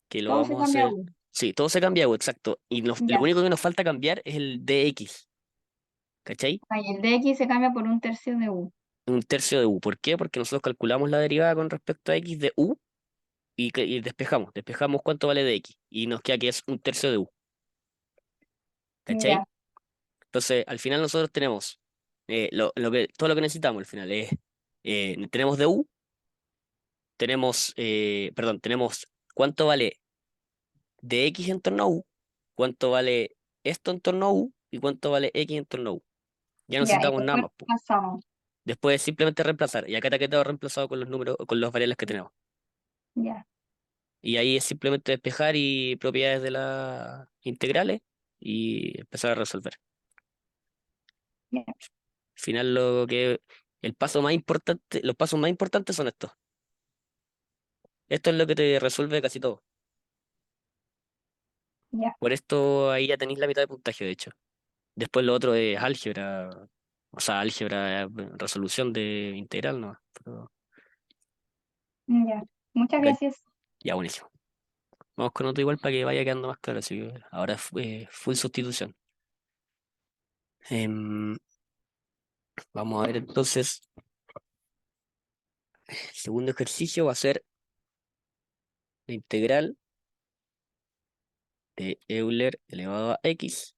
[SPEAKER 1] que lo
[SPEAKER 2] Todo se
[SPEAKER 1] vamos a
[SPEAKER 2] cambia a
[SPEAKER 1] hacer.
[SPEAKER 2] u.
[SPEAKER 1] Sí, todo se cambia a U, exacto. Y lo
[SPEAKER 2] Ya.
[SPEAKER 1] único que nos falta cambiar es el dx. ¿Cachai?
[SPEAKER 2] Ahí el dx se cambia por un tercio de u.
[SPEAKER 1] Un tercio de U. ¿Por qué? Porque nosotros calculamos la derivada con respecto a X de U y despejamos cuánto vale de X. Y nos queda que es un tercio de U. ¿Cachai?
[SPEAKER 2] Ya,
[SPEAKER 1] Entonces, al final nosotros tenemos todo lo que necesitamos al final es, tenemos de U, tenemos cuánto vale de X en torno a U, cuánto vale esto en torno a U y cuánto vale X en torno a U. Ya no
[SPEAKER 2] ya. Y
[SPEAKER 1] necesitamos nada
[SPEAKER 2] después
[SPEAKER 1] más, po.
[SPEAKER 2] pasamos.
[SPEAKER 1] Después es simplemente reemplazar. Y acá te ha quedado reemplazado con los números, con las variables que tenemos.
[SPEAKER 2] Ya,
[SPEAKER 1] Y ahí es simplemente despejar y propiedades de las integrales y empezar a resolver.
[SPEAKER 2] ya,
[SPEAKER 1] Al final el paso más importante, los pasos más importantes son estos. Esto es lo que te resuelve casi todo.
[SPEAKER 2] ya.
[SPEAKER 1] Por esto ahí ya tenéis la mitad de puntaje, de hecho. Después lo otro es álgebra, o sea, álgebra, resolución de integral, ¿no? Pero,
[SPEAKER 2] Ya. Muchas
[SPEAKER 1] ca-
[SPEAKER 2] gracias.
[SPEAKER 1] ya, buenísimo. Vamos con otro igual para que vaya quedando más claro. Así que ahora full sustitución. Em, Vamos a ver entonces. El segundo ejercicio va a ser la integral de Euler elevado a x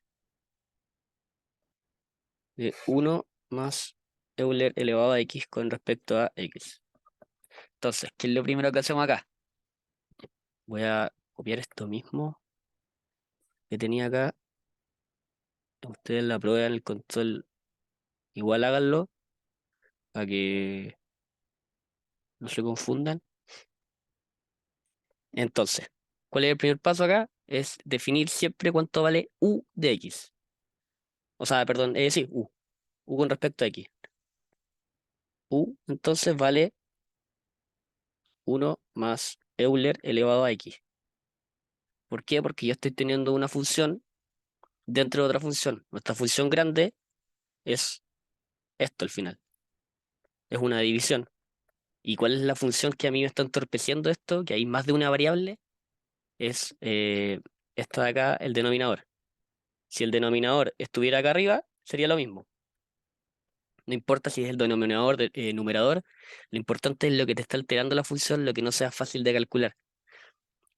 [SPEAKER 1] de 1 más Euler elevado a x con respecto a x. Entonces, ¿qué es lo primero que hacemos acá? Voy a copiar esto mismo que tenía acá. Ustedes la prueban en el control. Igual háganlo para que no se confundan. Entonces, ¿cuál es el primer paso acá? es definir siempre cuánto vale u de x. O sea, perdón, sí, u con respecto a x. U entonces vale 1 más Euler elevado a x. ¿Por qué? Porque yo estoy teniendo una función dentro de otra función. Nuestra función grande es esto al final, es una división. ¿Y cuál es la función que a mí me está entorpeciendo esto? Que hay más de una variable, es esta de acá, el denominador. Si el denominador estuviera acá arriba, sería lo mismo. No importa si es el denominador, numerador, lo importante es lo que te está alterando la función, lo que no sea fácil de calcular.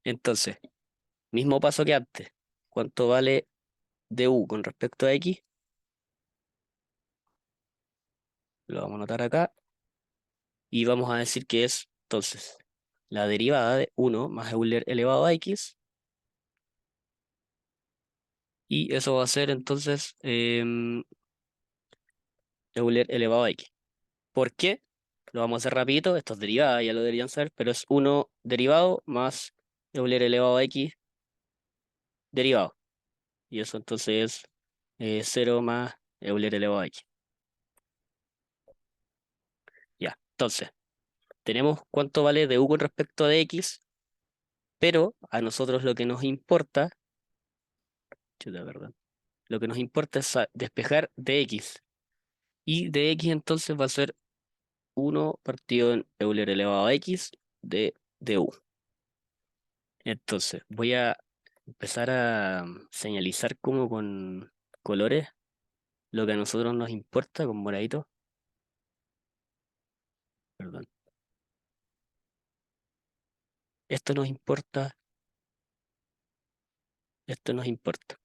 [SPEAKER 1] Entonces, mismo paso que antes. ¿Cuánto vale du con respecto a x? Lo vamos a anotar acá y vamos a decir que es, entonces, la derivada de 1 más Euler elevado a x, y eso va a ser entonces Euler elevado a x. ¿Por qué? Lo vamos a hacer rapidito, esto es derivada, ya lo deberían saber, pero es 1 derivado más Euler elevado a x derivado. Y eso entonces es 0 más Euler elevado a x. Ya, entonces, tenemos cuánto vale du con respecto de x, pero a nosotros lo que nos importa, chuta, perdón, lo que nos importa es despejar de x. Y de x entonces va a ser 1 partido en Euler elevado a x de du. Entonces, voy a empezar a señalizar como con colores lo que a nosotros nos importa, con moradito. Perdón. Esto nos importa, esto nos importa.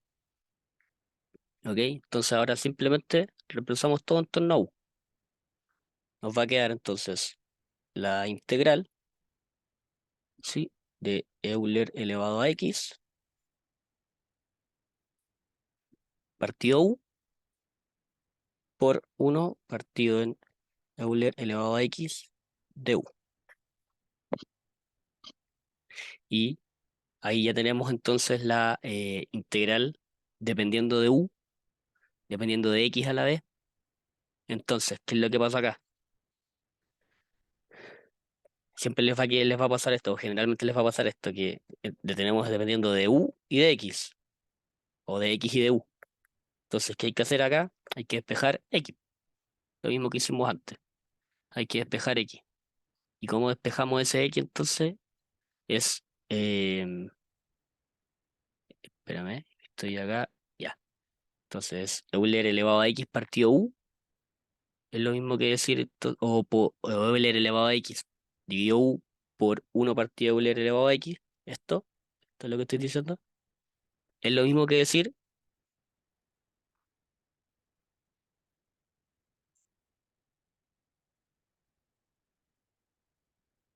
[SPEAKER 1] ¿Ok? Entonces ahora simplemente reemplazamos todo en torno a u. Nos va a quedar entonces la integral, ¿sí? De Euler elevado a x partido u por 1 partido en Euler elevado a x de u. Y ahí ya tenemos entonces la integral dependiendo de u, dependiendo de x a la vez. Entonces, ¿qué es lo que pasa acá? Siempre les va a pasar esto, o generalmente les va a pasar esto, que le tenemos dependiendo de u y de x, o de x y de u. Entonces, ¿qué hay que hacer acá? Hay que despejar x, lo mismo que hicimos antes. Hay que despejar x. ¿Y cómo despejamos ese x entonces? Es, espérame, estoy acá, ya. Entonces, Euler elevado a x partido u es lo mismo que decir, o Euler elevado a x dividido u por 1 partido Euler elevado a x. Esto es lo que estoy diciendo. Es lo mismo que decir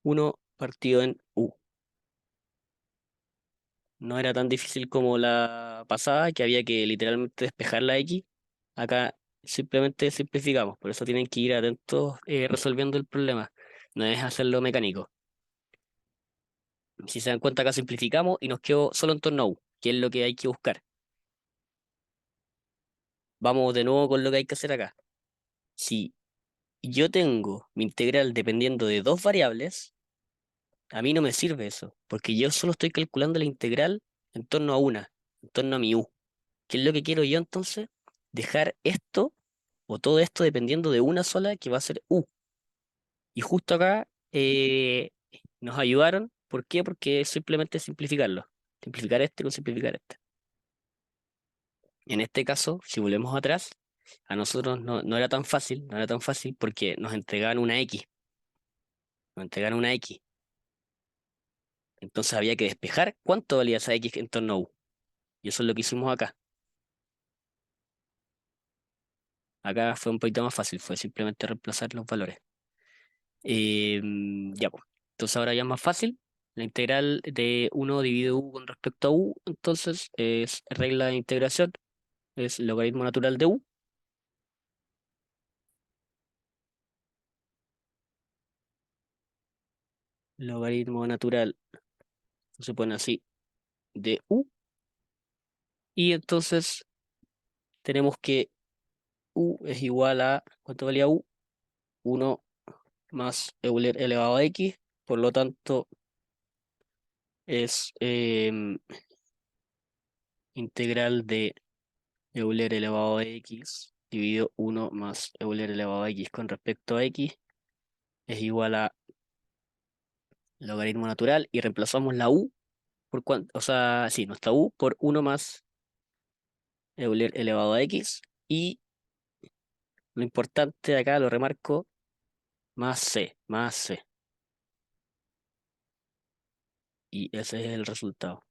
[SPEAKER 1] 1 partido en u. No era tan difícil como la pasada, que había que literalmente despejar la x. Acá simplemente simplificamos, por eso tienen que ir atentos resolviendo el problema. No es hacerlo mecánico. Si se dan cuenta, acá simplificamos y nos quedó solo en torno a u, que es lo que hay que buscar. Vamos de nuevo con lo que hay que hacer acá. Si yo tengo mi integral dependiendo de dos variables, a mí no me sirve eso, porque yo solo estoy calculando la integral en torno a una, en torno a mi u. ¿Qué es lo que quiero yo entonces? Dejar esto o todo esto dependiendo de una sola que va a ser u. Y justo acá nos ayudaron. ¿Por qué? Porque es simplemente simplificarlo. Simplificar este con simplificar este. En este caso, si volvemos atrás, a nosotros no era tan fácil, no era tan fácil porque nos entregaban una X, nos entregaron una X. Entonces había que despejar cuánto valía esa X en torno a U. Y eso es lo que hicimos acá. Acá fue un poquito más fácil, fue simplemente reemplazar los valores. Ya, pues. Entonces ahora ya es más fácil. La integral de uno dividido u con respecto a u, entonces es regla de integración, es logaritmo natural de u. Logaritmo natural, se pone así, de u. Y entonces tenemos que U es igual a, ¿cuánto valía U? 1 más Euler elevado a X. Por lo tanto, es integral de Euler elevado a X dividido 1 más Euler elevado a X con respecto a X es igual a logaritmo natural y reemplazamos la U por cuánto, o sea, sí, nuestra U por 1 más Euler elevado a X y lo importante acá, lo remarco, más C. Y ese es el resultado.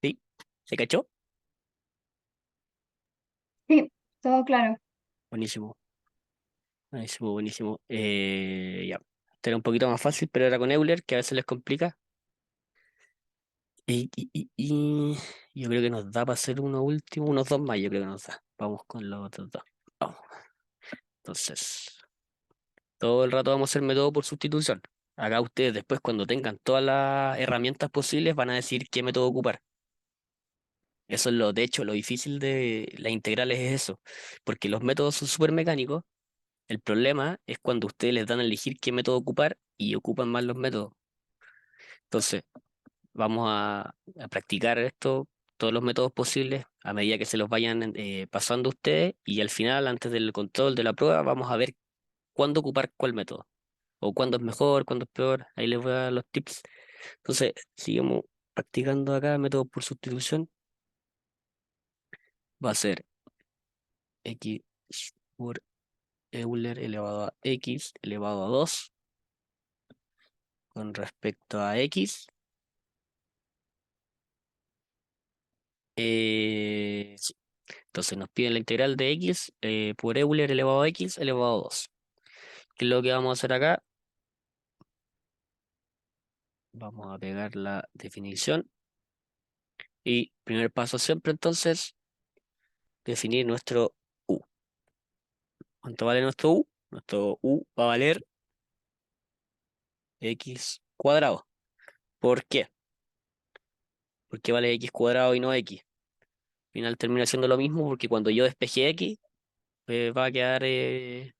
[SPEAKER 1] ¿Sí? ¿Se cachó?
[SPEAKER 2] Sí, todo claro.
[SPEAKER 1] Buenísimo, buenísimo, buenísimo. Ya. Este era un poquito más fácil, pero era con Euler, que a veces les complica. Y yo creo que nos da para hacer uno último, unos dos más, yo creo que nos da. Vamos con los otros dos. Vamos. Entonces, todo el rato vamos a hacer método por sustitución. Acá ustedes después, cuando tengan todas las herramientas posibles, van a decir qué método ocupar. Eso es de hecho, lo difícil de las integrales es eso, porque los métodos son súper mecánicos. El problema es cuando ustedes les dan a elegir qué método ocupar y ocupan mal los métodos. Entonces, vamos a practicar esto, todos los métodos posibles, a medida que se los vayan pasando ustedes y al final, antes del control de la prueba, vamos a ver cuándo ocupar cuál método, o cuándo es mejor, cuándo es peor. Ahí les voy a dar los tips. Entonces, sigamos practicando acá, método por sustitución. Va a ser x por Euler elevado a x elevado a 2 con respecto a x. Sí. Entonces nos piden la integral de x por Euler elevado a x elevado a 2. ¿Qué es lo que vamos a hacer acá? Vamos a pegar la definición. Y primer paso siempre entonces, definir nuestro u. ¿Cuánto vale nuestro u? Nuestro u va a valer x cuadrado. ¿Por qué? ¿Por qué vale x cuadrado y no x? Al final termina siendo lo mismo porque cuando yo despeje x, va a quedar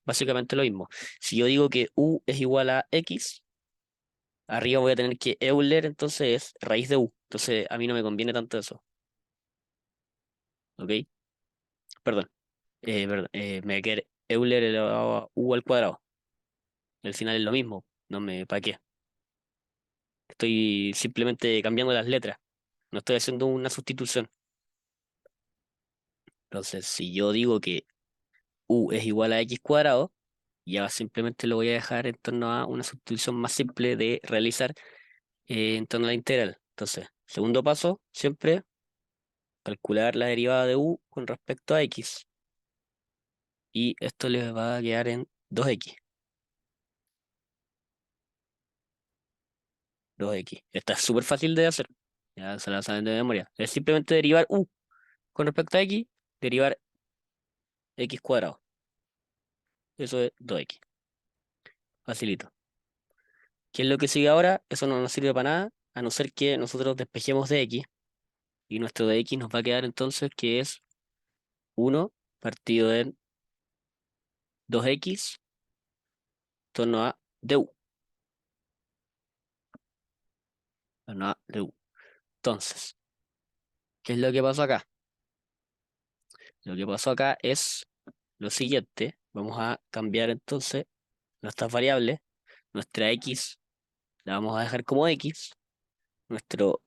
[SPEAKER 1] básicamente lo mismo. Si yo digo que u es igual a x, arriba voy a tener que Euler, entonces es raíz de u. Entonces a mí no me conviene tanto eso. ¿Ok? Perdón. Me va a quedar Euler elevado a u al cuadrado. Al final es lo mismo. No me, ¿para qué? Estoy simplemente cambiando las letras. No estoy haciendo una sustitución. Entonces, si yo digo que u es igual a x cuadrado, ya simplemente lo voy a dejar en torno a una sustitución más simple de realizar en torno a la integral. Entonces, segundo paso, siempre calcular la derivada de u con respecto a x. Y esto les va a quedar en 2x. 2x. Esta es súper fácil de hacer. Ya se la saben de memoria. Es simplemente derivar u con respecto a x, derivar x cuadrado. Eso es 2x. Facilito. ¿Qué es lo que sigue ahora? Eso no nos sirve para nada, a no ser que nosotros despejemos de x. Y nuestro de x nos va a quedar entonces que es 1 partido en 2x en torno a du. Torno a du. Entonces, ¿qué es lo que pasó acá? Lo que pasó acá es lo siguiente. Vamos a cambiar entonces nuestras variables. Nuestra x la vamos a dejar como x. Nuestro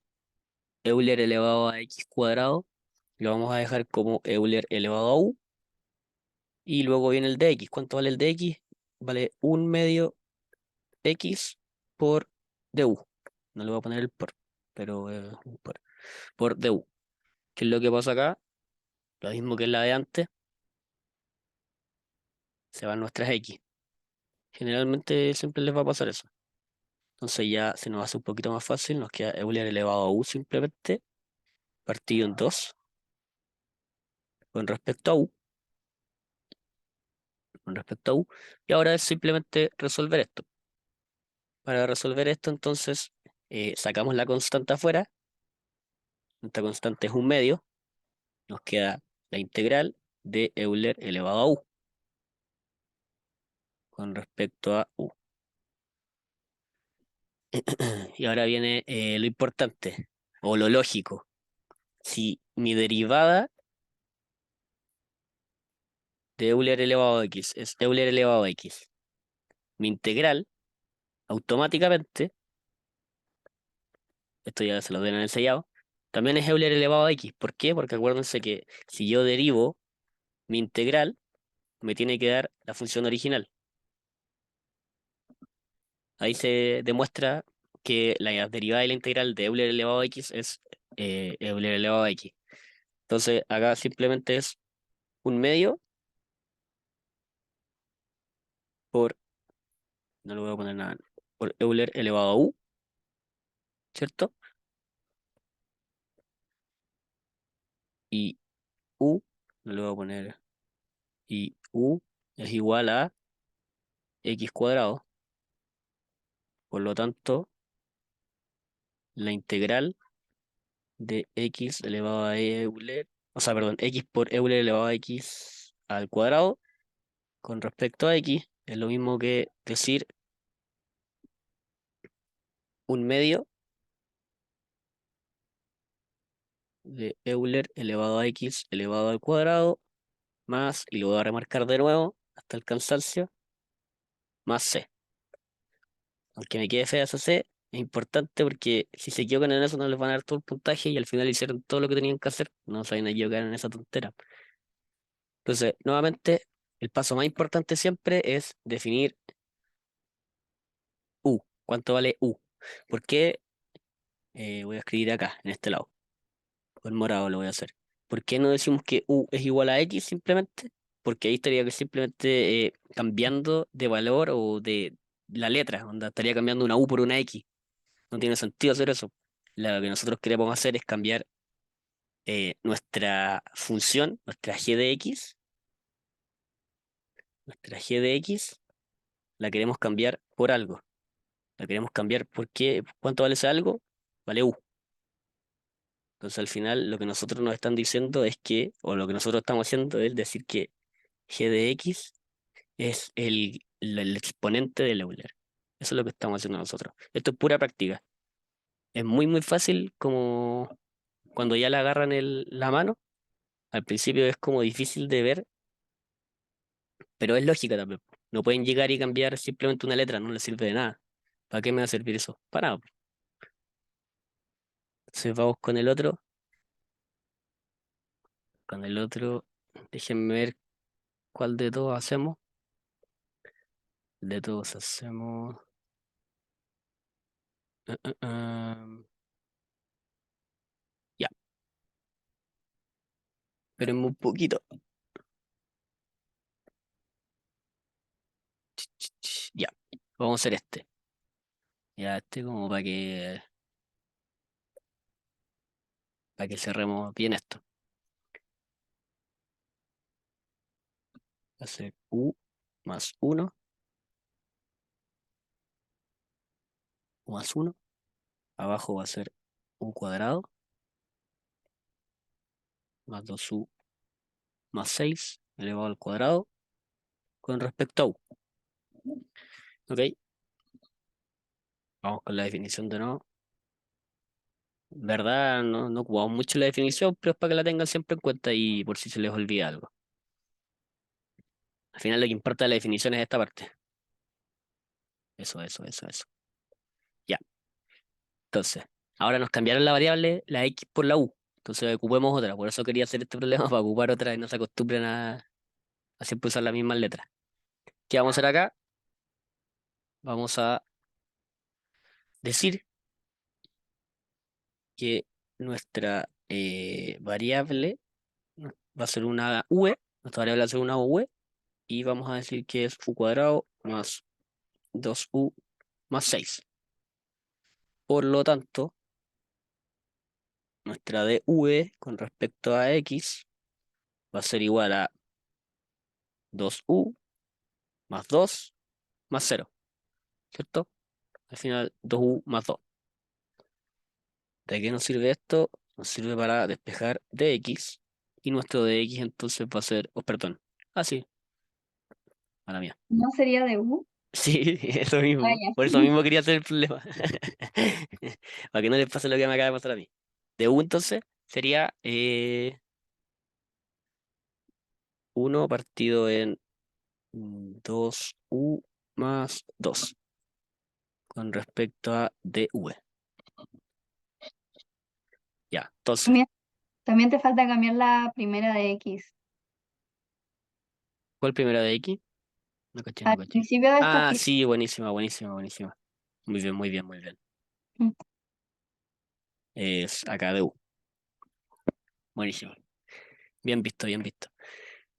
[SPEAKER 1] Euler elevado a x cuadrado lo vamos a dejar como Euler elevado a u. Y luego viene el dx. ¿Cuánto vale el dx? Vale un medio x por du. No le voy a poner el por, pero por du. ¿Qué es lo que pasa acá? Lo mismo que en la de antes, se van nuestras x. Generalmente siempre les va a pasar eso. Entonces ya se nos hace un poquito más fácil, nos queda Euler elevado a u simplemente, partido en 2 con respecto a u, con respecto a u. Y ahora es simplemente resolver esto. Para resolver esto, entonces, Sacamos la constante afuera, esta constante es un medio, nos queda la integral de Euler elevado a u con respecto a u. Y ahora viene lo importante o lo lógico. Si mi derivada de Euler elevado a x es Euler elevado a x, mi integral automáticamente, esto ya se lo den ensayado, también es Euler elevado a x. ¿Por qué? Porque acuérdense que si yo derivo mi integral, me tiene que dar la función original. Ahí se demuestra que la derivada de la integral de Euler elevado a x es Euler elevado a x. Entonces acá simplemente es un medio por, no le voy a poner nada, por Euler elevado a u, ¿cierto? Y u, no le voy a poner, y u es igual a x cuadrado. Por lo tanto, la integral de x elevado a Euler, o sea, perdón, x por Euler elevado a x al cuadrado con respecto a x es lo mismo que decir un medio de Euler elevado a x elevado al cuadrado más, y lo voy a remarcar de nuevo hasta el cansancio, más c. Aunque me quede fea esa c, es importante porque si se equivocan en eso no les van a dar todo el puntaje y al final hicieron todo lo que tenían que hacer, no se van a equivocar en esa tontera. Entonces, nuevamente, el paso más importante siempre es definir u. ¿Cuánto vale u? ¿Por qué? Voy a escribir acá, en este lado. Con morado lo voy a hacer. ¿Por qué no decimos que u es igual a x simplemente? Porque ahí estaría que simplemente cambiando de valor o de la letra, onda, estaría cambiando una u por una x. No tiene sentido hacer eso. Lo que nosotros queremos hacer es cambiar nuestra función, nuestra g de x, la queremos cambiar por algo. La queremos cambiar porque ¿cuánto vale ese algo? Vale u. Entonces al final lo que nosotros nos están diciendo es que, o lo que nosotros estamos haciendo es decir que g de x es el exponente del Euler. Eso es lo que estamos haciendo nosotros. Esto es pura práctica. Es muy, muy fácil como cuando ya le agarran la mano. Al principio es como difícil de ver, pero es lógica también. No pueden llegar y cambiar simplemente una letra, no les sirve de nada. ¿Para qué me va a servir eso? Para nada. Entonces vamos con el otro. Con el otro, déjenme ver cuál de todos hacemos. De todos hacemos. ah, ah, ah, Ya, espérenme un poquito. Ya, vamos a hacer este. Ya, este como para que cerremos bien esto. Va a ser u más uno u más uno. Abajo va a ser u cuadrado más 2u más 6 elevado al cuadrado con respecto a u. ¿Ok? Vamos con la definición de nuevo. ¿Verdad? No ocupamos mucho la definición, pero es para que la tengan siempre en cuenta y por si se les olvida algo. Al final lo que importa de la definición es esta parte. Eso. Ya. Entonces, ahora nos cambiaron la variable, la x por la u. Entonces ocupemos otra. Por eso quería hacer este problema, para ocupar otra y no se acostumbren a siempre usar las mismas letras. ¿Qué vamos a hacer acá? Vamos a decir que nuestra variable va a ser una UE, nuestra variable va a ser una UE, y vamos a decir que es u cuadrado más 2u más 6. Por lo tanto, nuestra dv con respecto a x va a ser igual a 2u más 2 más 0, ¿cierto? Al final 2u más 2. ¿De qué nos sirve esto? Nos sirve para despejar dx. Y nuestro dx entonces va a ser, oh, perdón, sí, a la mía.
[SPEAKER 2] ¿No sería de U?
[SPEAKER 1] Sí, eso
[SPEAKER 2] Ah,
[SPEAKER 1] mismo.
[SPEAKER 2] ya.
[SPEAKER 1] Por eso mismo quería hacer el problema. Para que no les pase lo que me acaba de pasar a mí. De U entonces sería 1 partido en 2u más 2 con respecto a dv. Ya, entonces,
[SPEAKER 2] También, también te falta cambiar la primera de X.
[SPEAKER 1] ¿cuál primera de x? No caché, no
[SPEAKER 2] Al
[SPEAKER 1] caché.
[SPEAKER 2] principio de esta
[SPEAKER 1] Ah,
[SPEAKER 2] fila.
[SPEAKER 1] sí, buenísima, buenísima, buenísima. Muy bien, muy bien, muy bien.
[SPEAKER 2] Mm.
[SPEAKER 1] Es acá de U. Buenísimo. Bien visto, bien visto.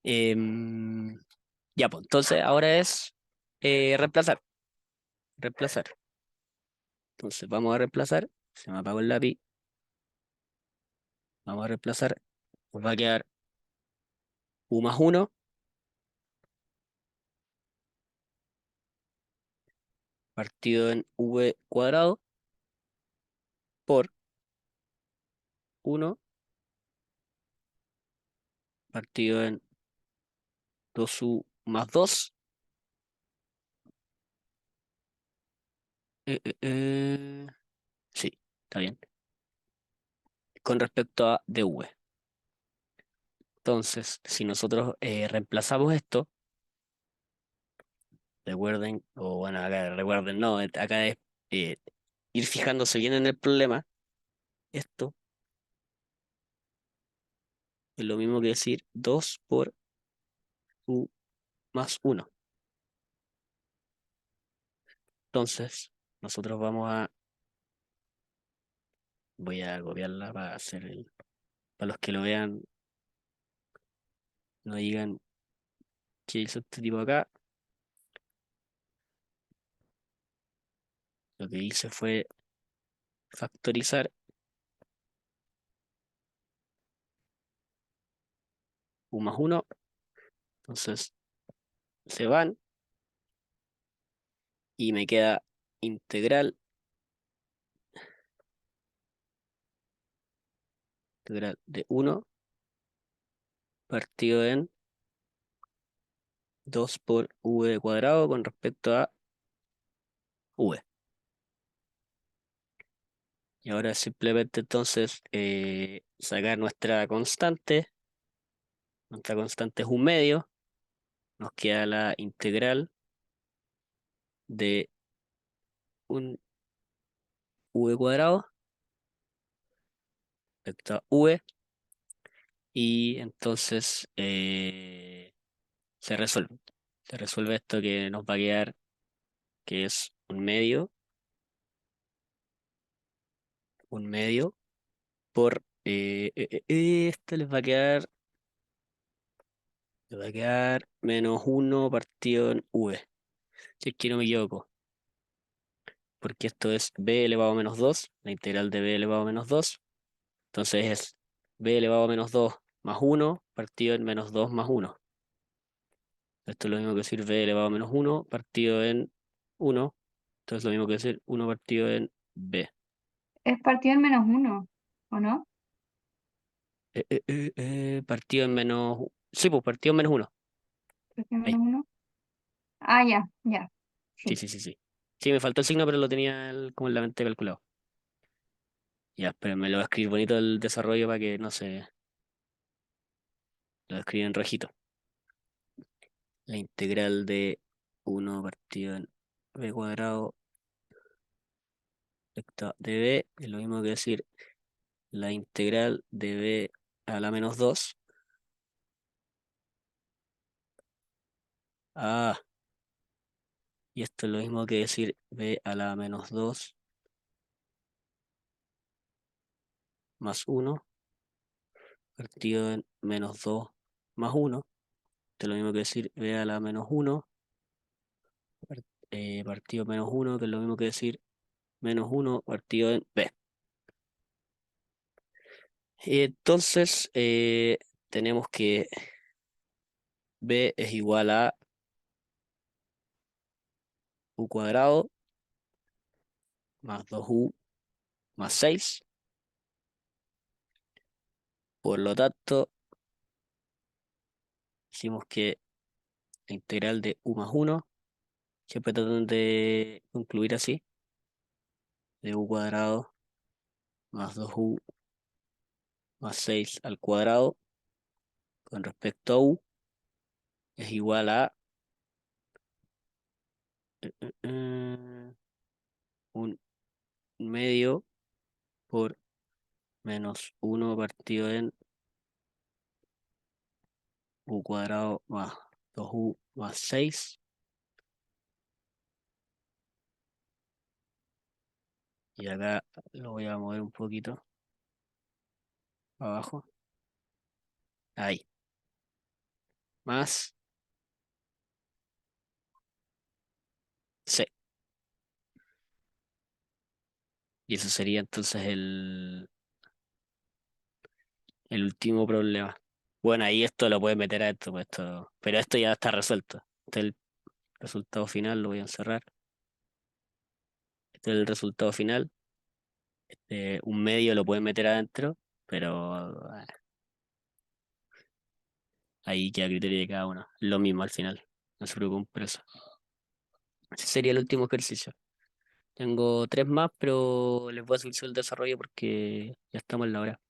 [SPEAKER 1] Em, ya, pues, entonces ahora es reemplazar. Reemplazar. Entonces vamos a reemplazar. Se me apagó el lápiz. Vamos a reemplazar. Nos va a quedar U más uno partido en V cuadrado por uno partido en 2U más 2. Sí, está bien. Con respecto a dv. Entonces, si nosotros reemplazamos esto, recuerden, o bueno, acá recuerden, no, acá es eh, ir fijándose bien en el problema. Esto es lo mismo que decir 2 por u más uno. Entonces, nosotros voy a copiarla para hacer para los que lo vean, no digan qué hizo este tipo acá. Lo que hice fue factorizar u más uno. Entonces, se van y me queda integral, integral de uno partido en 2 por v cuadrado con respecto a v. Y ahora simplemente entonces sacar nuestra constante. Nuestra constante es un medio. Nos queda la integral de un v cuadrado respecto a v. Y entonces se resuelve. Se resuelve esto que nos va a quedar, que es un medio por esto les va a quedar menos uno partido en v. Si es que no me equivoco, porque esto es b elevado a menos 2 la integral de b elevado a menos 2. Entonces es b elevado a menos 2 más uno partido en menos 2 más uno. Esto es lo mismo que decir b elevado a menos uno partido en uno. Entonces es lo mismo que decir uno partido en b.
[SPEAKER 2] Es partido en menos uno, ¿o no?
[SPEAKER 1] Partido en menos... Sí, pues partido en menos uno.
[SPEAKER 2] Partido en
[SPEAKER 1] Ahí.
[SPEAKER 2] menos uno. Ah, ya, ya.
[SPEAKER 1] Sí,
[SPEAKER 2] Sí.
[SPEAKER 1] sí, sí, sí. Sí, me faltó el signo, pero lo tenía como en la mente calculado. Ya, pero me lo voy a escribir bonito el desarrollo para que no se lo escriba en rojito. La integral de uno partido en b cuadrado recta de b es lo mismo que decir la integral de b a la menos 2. Ah, y esto es lo mismo que decir b a la menos 2 más uno partido en menos 2 más uno. Esto es lo mismo que decir b a la menos uno partido menos uno, que es lo mismo que decir menos uno partido en b. Entonces, tenemos que b es igual a u cuadrado más 2u más 6 Por lo tanto, decimos que la integral de u más uno siempre tratan de concluir así, de u cuadrado más 2u más 6 al cuadrado con respecto a u es igual a eh, un medio por menos uno partido en u cuadrado más 2u más 6. Y acá lo voy a mover un poquito abajo. Ahí. Más C. Y eso sería entonces el último problema. Bueno, ahí esto lo puedes meter a esto, pues esto, pero esto ya está resuelto. Este es el resultado final, lo voy a encerrar. Este es el resultado final. Un medio lo puedes meter adentro, pero ahí queda a criterio de cada uno. Lo mismo al final. No se preocupen por eso. Ese sería el último ejercicio. Tengo tres más, pero les voy a subir solo el desarrollo porque ya estamos en la hora.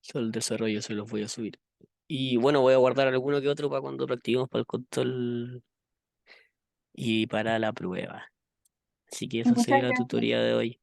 [SPEAKER 1] Solo el desarrollo se los voy a subir. Y bueno, voy a guardar alguno que otro para cuando practiquemos para el control y para la prueba. Así que eso
[SPEAKER 2] Muchas
[SPEAKER 1] sería la
[SPEAKER 2] gracias.
[SPEAKER 1] tutoría de hoy.